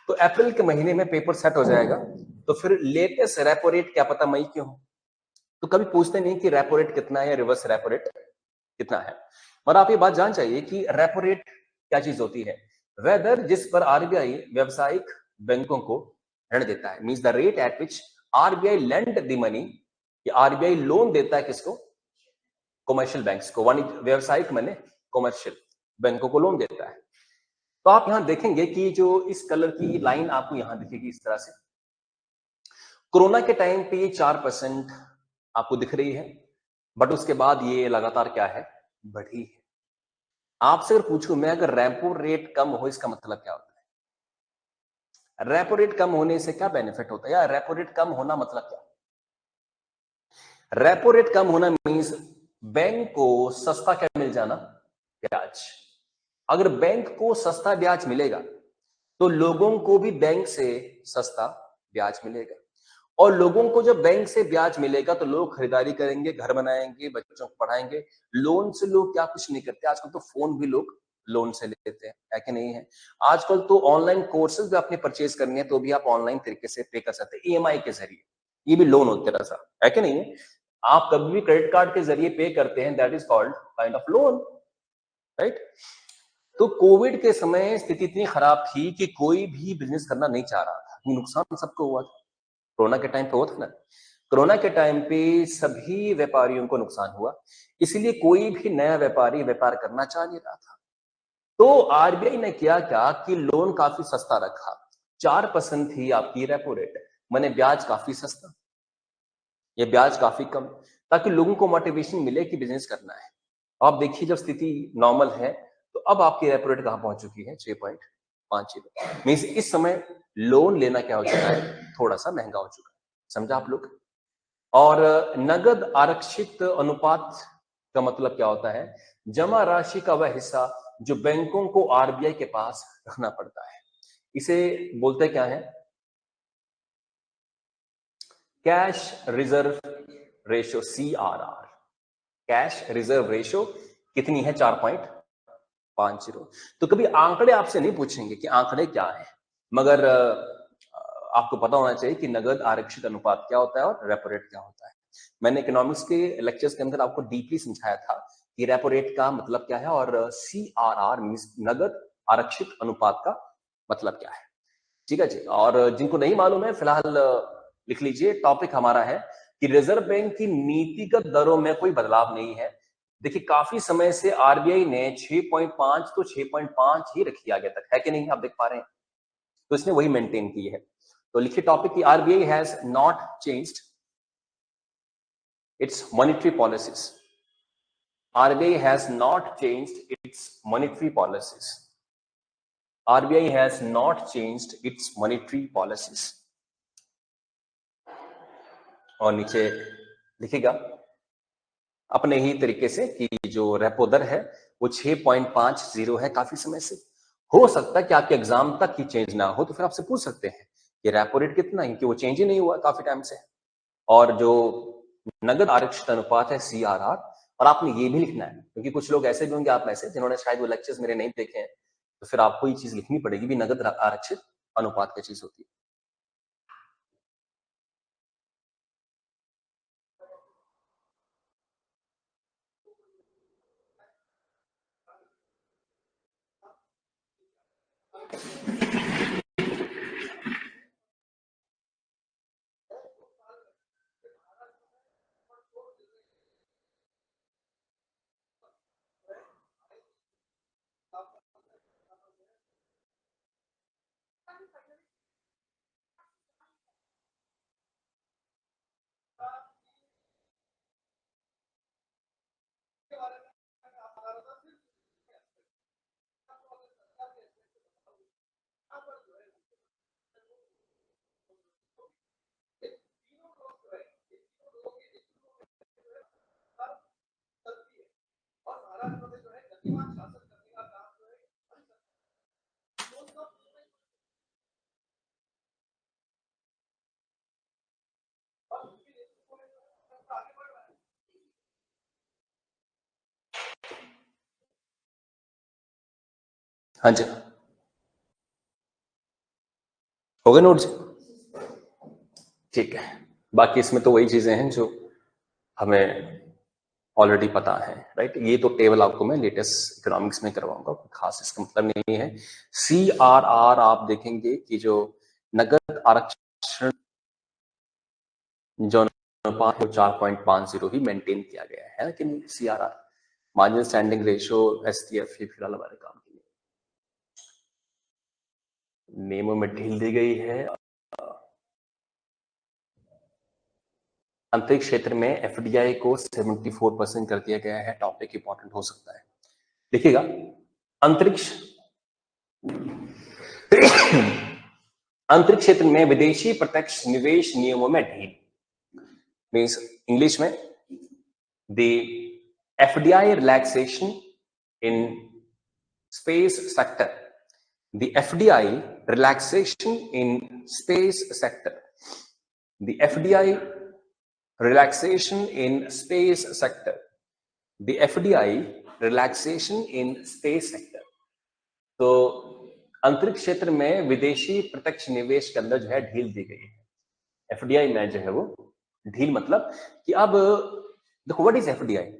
तो अप्रैल के महीने में पेपर सेट हो जाएगा, तो फिर लेटेस्ट रेपो रेट क्या पता मई क्यों हो, तो कभी पूछते नहीं कि रेपो रेट कितना है या रिवर्स रेपो रेट कितना है। और आप ये बात जान चाहिए कि रेपो रेट क्या चीज होती है? वेदर जिस पर आरबीआई व्यवसायिक बैंकों को ऋण देता है, means the rate at which RBI lend the money, RBI loan देता है किसको? कमर्शियल बैंक्स को। व्यवसायिक माने कमर्शियल बैंकों को लोन देता है। तो आप यहां देखेंगे कि जो इस कलर की लाइन आपको यहां दिखेगी इस तरह से, कोरोना के टाइम पे ये 4% आपको दिख रही है, बट उसके बाद ये लगातार क्या है, बढ़ी है। आपसे अगर पूछूं मैं, अगर रेपो रेट कम हो इसका मतलब क्या होता है? रेपो रेट कम होने से क्या बेनिफिट होता है, या रेपो रेट कम होना मतलब क्या? रेपो रेट कम होना मींस बैंक को सस्ता क्या मिल जाना, ब्याज। अगर बैंक को सस्ता ब्याज मिलेगा तो लोगों को भी बैंक से सस्ता ब्याज मिलेगा, और लोगों को जब बैंक से ब्याज मिलेगा तो लोग खरीदारी करेंगे, घर बनाएंगे, बच्चों को पढ़ाएंगे। लोन से लोग क्या कुछ नहीं करते, आजकल तो फोन भी लोग लोन से लेते हैं, है कि नहीं है? आजकल तो ऑनलाइन कोर्सेज भी आपने परचेज करनी है तो भी आप ऑनलाइन तरीके से पे कर सकते हैं, ईएमआई के जरिए। ये भी लोन होते रहा, है कि नहीं है? आप कभी भी क्रेडिट कार्ड के जरिए पे करते हैं, that is called kind of loan, right? तो कोविड के समय स्थिति इतनी खराब थी कि कोई भी बिजनेस करना नहीं चाह रहा था, नुकसान सबको हुआ था। कोरोना के टाइम पे हुआ था ना, कोरोना के टाइम पे सभी व्यापारियों को नुकसान हुआ, इसलिए कोई भी नया व्यापारी व्यापार करना चाह नहीं रहा था। तो आरबीआई ने किया क्या कि लोन काफी सस्ता रखा, 4% थी आपकी रेपो रेट, मैंने ब्याज काफी सस्ता, ये ब्याज काफी कम, ताकि लोगों को मोटिवेशन मिले कि बिजनेस करना है। आप देखिए जब स्थिति नॉर्मल है तो अब आपकी रेपो रेट कहां पहुंच चुकी है, 6.50। मीन्स इस समय लोन लेना क्या हो चुका है, थोड़ा सा महंगा हो चुका है, समझा आप लोग? और नगद आरक्षित अनुपात का मतलब क्या होता है, जमा राशि का वह हिस्सा जो बैंकों को आरबीआई के पास रखना पड़ता है, इसे बोलते क्या है, cash reserve ratio, CRR। Cash reserve ratio कितनी है, 4.50। तो कभी आंकड़े आपसे नहीं पूछेंगे कि आंकड़े क्या है, मगर आपको पता होना चाहिए कि नगद आरक्षित अनुपात क्या होता है और रेपो रेट क्या होता है। मैंने इकोनॉमिक्स के लेक्चर्स के अंदर आपको डीपली समझाया था कि रेपो रेट का मतलब क्या है और CRR मींस नगद आरक्षित अनुपात का मतलब क्या है। ठीक है जी, और जिनको नहीं मालूम है फिलहाल लिख लीजिए, टॉपिक हमारा है कि रिजर्व बैंक की नीतिगत दरों में कोई बदलाव नहीं है। देखिए काफी समय से आरबीआई ने 6.5 तो 6.5 ही रखी आगे तक, है कि नहीं, आप देख पा रहे हैं, तो इसने वही मेंटेन की है। तो लिखिए टॉपिक की, RBI has not changed it's monetary policies. RBI has not changed it's monetary policies. RBI has not changed it's monetary policies. और नीचे लिखिएगा अपने ही तरीके से कि जो रेपो दर है वो 6.50 है काफी समय से। हो सकता है कि आपके एग्जाम तक की चेंज ना हो, तो फिर आपसे पूछ सकते हैं कि रेपो रेट कितना है, कि वो चेंज ही नहीं हुआ काफी टाइम से। और जो नगद आरक्षित अनुपात है, CRR, और आपने ये भी लिखना है, क्योंकि कुछ लोग ऐसे भी होंगे आप में से जिन्होंने शायद वो लेक्चर्स मेरे नहीं देखे हैं, तो फिर आपको ये चीज लिखनी पड़ेगी भी नगद आरक्षित अनुपात क्या चीज होती है। हाँ जी, हो गए नोट्स? ठीक है, बाकी इसमें तो वही चीजें हैं जो हमें ऑलरेडी पता है, राइट? ये तो टेबल आपको मैं लेटेस्ट इकोनॉमिक्स में करवाऊंगा, खास इसका मतलब नहीं है। CRR आप देखेंगे कि जो नगद आरक्षण जो अनुपात है 4.50 ही मेंटेन किया गया है कि नहीं? CRR, marginal standing ratio, STF, ये फिलहाल हमारे काम के लिए। नियमों में ढील दी गई है। अंतरिक्ष क्षेत्र में एफडीआई को 74% कर दिया गया है। टॉपिक इंपॉर्टेंट हो सकता है, देखिएगा। अंतरिक्ष अंतरिक्ष क्षेत्र में विदेशी प्रत्यक्ष निवेश नियमों में ढील, मीन्स इंग्लिश में the FDI relaxation in space sector, the FDI relaxation in space sector, the FDI relaxation in space sector, the FDI relaxation in space sector। तो अंतरिक्ष क्षेत्र में विदेशी प्रत्यक्ष निवेश के अंदर जो है ढील दी गई है। एफडीआई में जो है वो ढील, मतलब कि अब देखो व्हाट इज एफडीआई।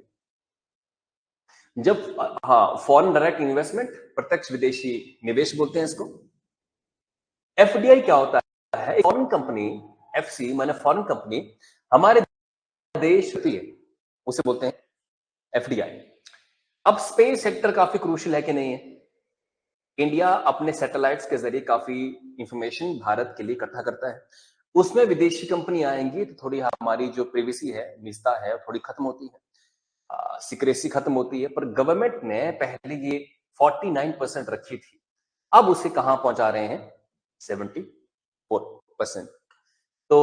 जब फॉरेन डायरेक्ट इन्वेस्टमेंट, प्रत्यक्ष विदेशी निवेश बोलते हैं इसको। एफडीआई क्या होता है? फॉरेन कंपनी, एफसी माने फॉरेन कंपनी हमारे देश होती है, उसे बोलते हैं एफडीआई। अब स्पेस सेक्टर काफी क्रूशियल है कि नहीं है? इंडिया अपने सैटेलाइट्स के जरिए काफी इंफॉर्मेशन भारत के लिए इकट्ठा करता है। उसमें विदेशी कंपनी आएंगी तो थोड़ी हमारी जो प्रिवेसी है, निजता है, थोड़ी खत्म होती है, सिक्रेसी खत्म होती है। पर गवर्नमेंट ने पहले ये 49% रखी थी, अब उसे कहां पहुंचा रहे हैं? 74%। तो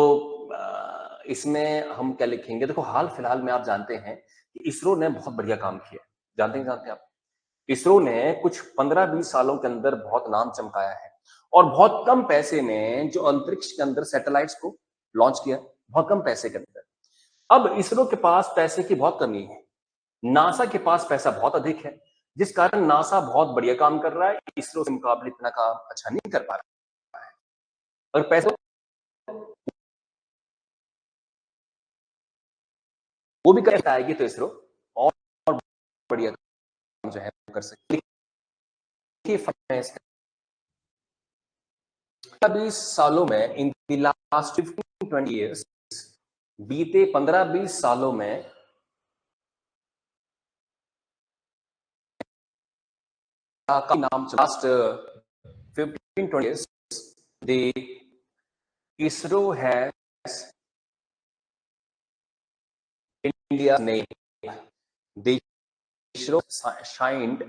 इसमें हम क्या लिखेंगे? देखो हाल फिलहाल में आप जानते हैं कि इसरो ने बहुत बढ़िया काम किया। जानते हैं आप? इसरो ने कुछ 15-20 सालों के अंदर बहुत नाम चमकाया है और बहुत कम पैसे में जो अंतरिक्ष के अंदर सैटेलाइट्स को लॉन्च किया, बहुत कम पैसे के अंदर। अब इसरो के पास पैसे की बहुत कमी है, नासा के पास पैसा बहुत अधिक है, जिस कारण नासा बहुत बढ़िया काम कर रहा है, इसरो के मुकाबले इतना काम अच्छा नहीं कर पा रहा है। और पैसे वो भी कर आएगी तो इसरो और बढ़िया काम जो है कर सकती है। 20 सालों में, इन द लास्ट 15-20 इयर्स, बीते 15-20 सालों में का नाम, last 15-20 years the ISRO has India's name, the ISRO shined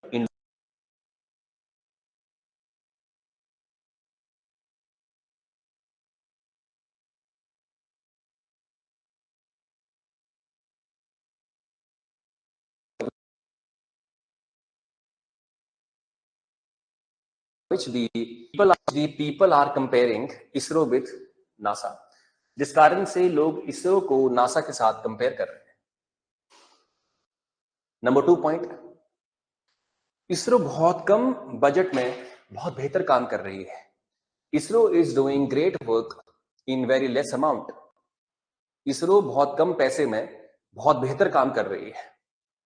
in which the people are comparing ISRO with NASA, जिस कारण से लोग इसरो को नासा के साथ कंपेयर कर रहे हैं। नंबर 2 पॉइंट, इसरो बहुत कम बजट में बहुत बेहतर काम कर रही है। ISRO is doing great work in very less amount. ISRO बहुत कम पैसे में बहुत बेहतर काम कर रही है।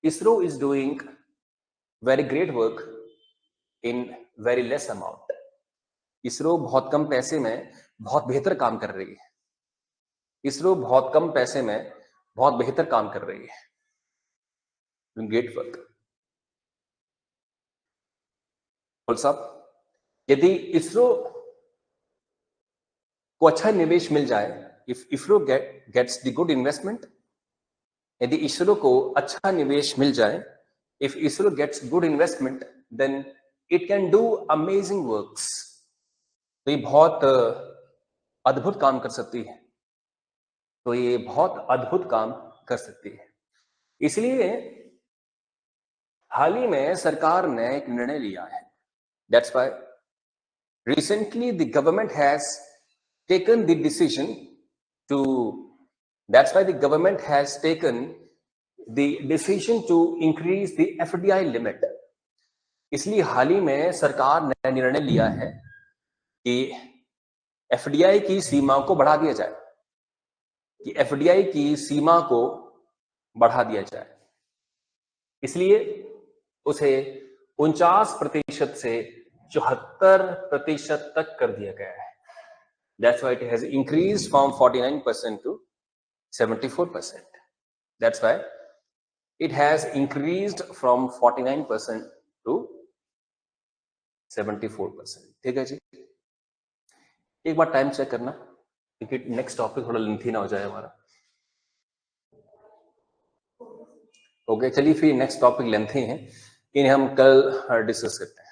ISRO is doing very great work in very less amount. ISRO बहुत कम पैसे में बहुत बेहतर काम कर रही है। इसरो बहुत कम पैसे में बहुत बेहतर काम कर रही है। Great work. साहब, यदि इसरो को अच्छा निवेश मिल जाए, if ISRO gets the good investment, यदि इसरो को अच्छा निवेश मिल जाए, if ISRO gets good investment, then it can do amazing works. तो ये बहुत अद्भुत काम कर सकती है। तो ये बहुत अद्भुत काम कर सकती है। इसलिए हाल ही में सरकार ने एक निर्णय लिया है। That's why recently the government has taken the decision to increase the FDI limit। इसलिए हाल ही में सरकार ने निर्णय लिया है कि एफडीआई की सीमा को बढ़ा दिया जाए, इसलिए उसे 49% से 74% तक कर दिया गया है। That's why it has increased from 49% to 74%। That's why it has increased from 49% to 74%। ठीक है जी, एक बार टाइम चेक करना क्योंकि नेक्स्ट टॉपिक थोड़ा लेंथी ना हो जाए हमारा। ओके चलिए, फिर नेक्स्ट टॉपिक लेंथी है, इन्हें हम कल डिस्कस करते हैं।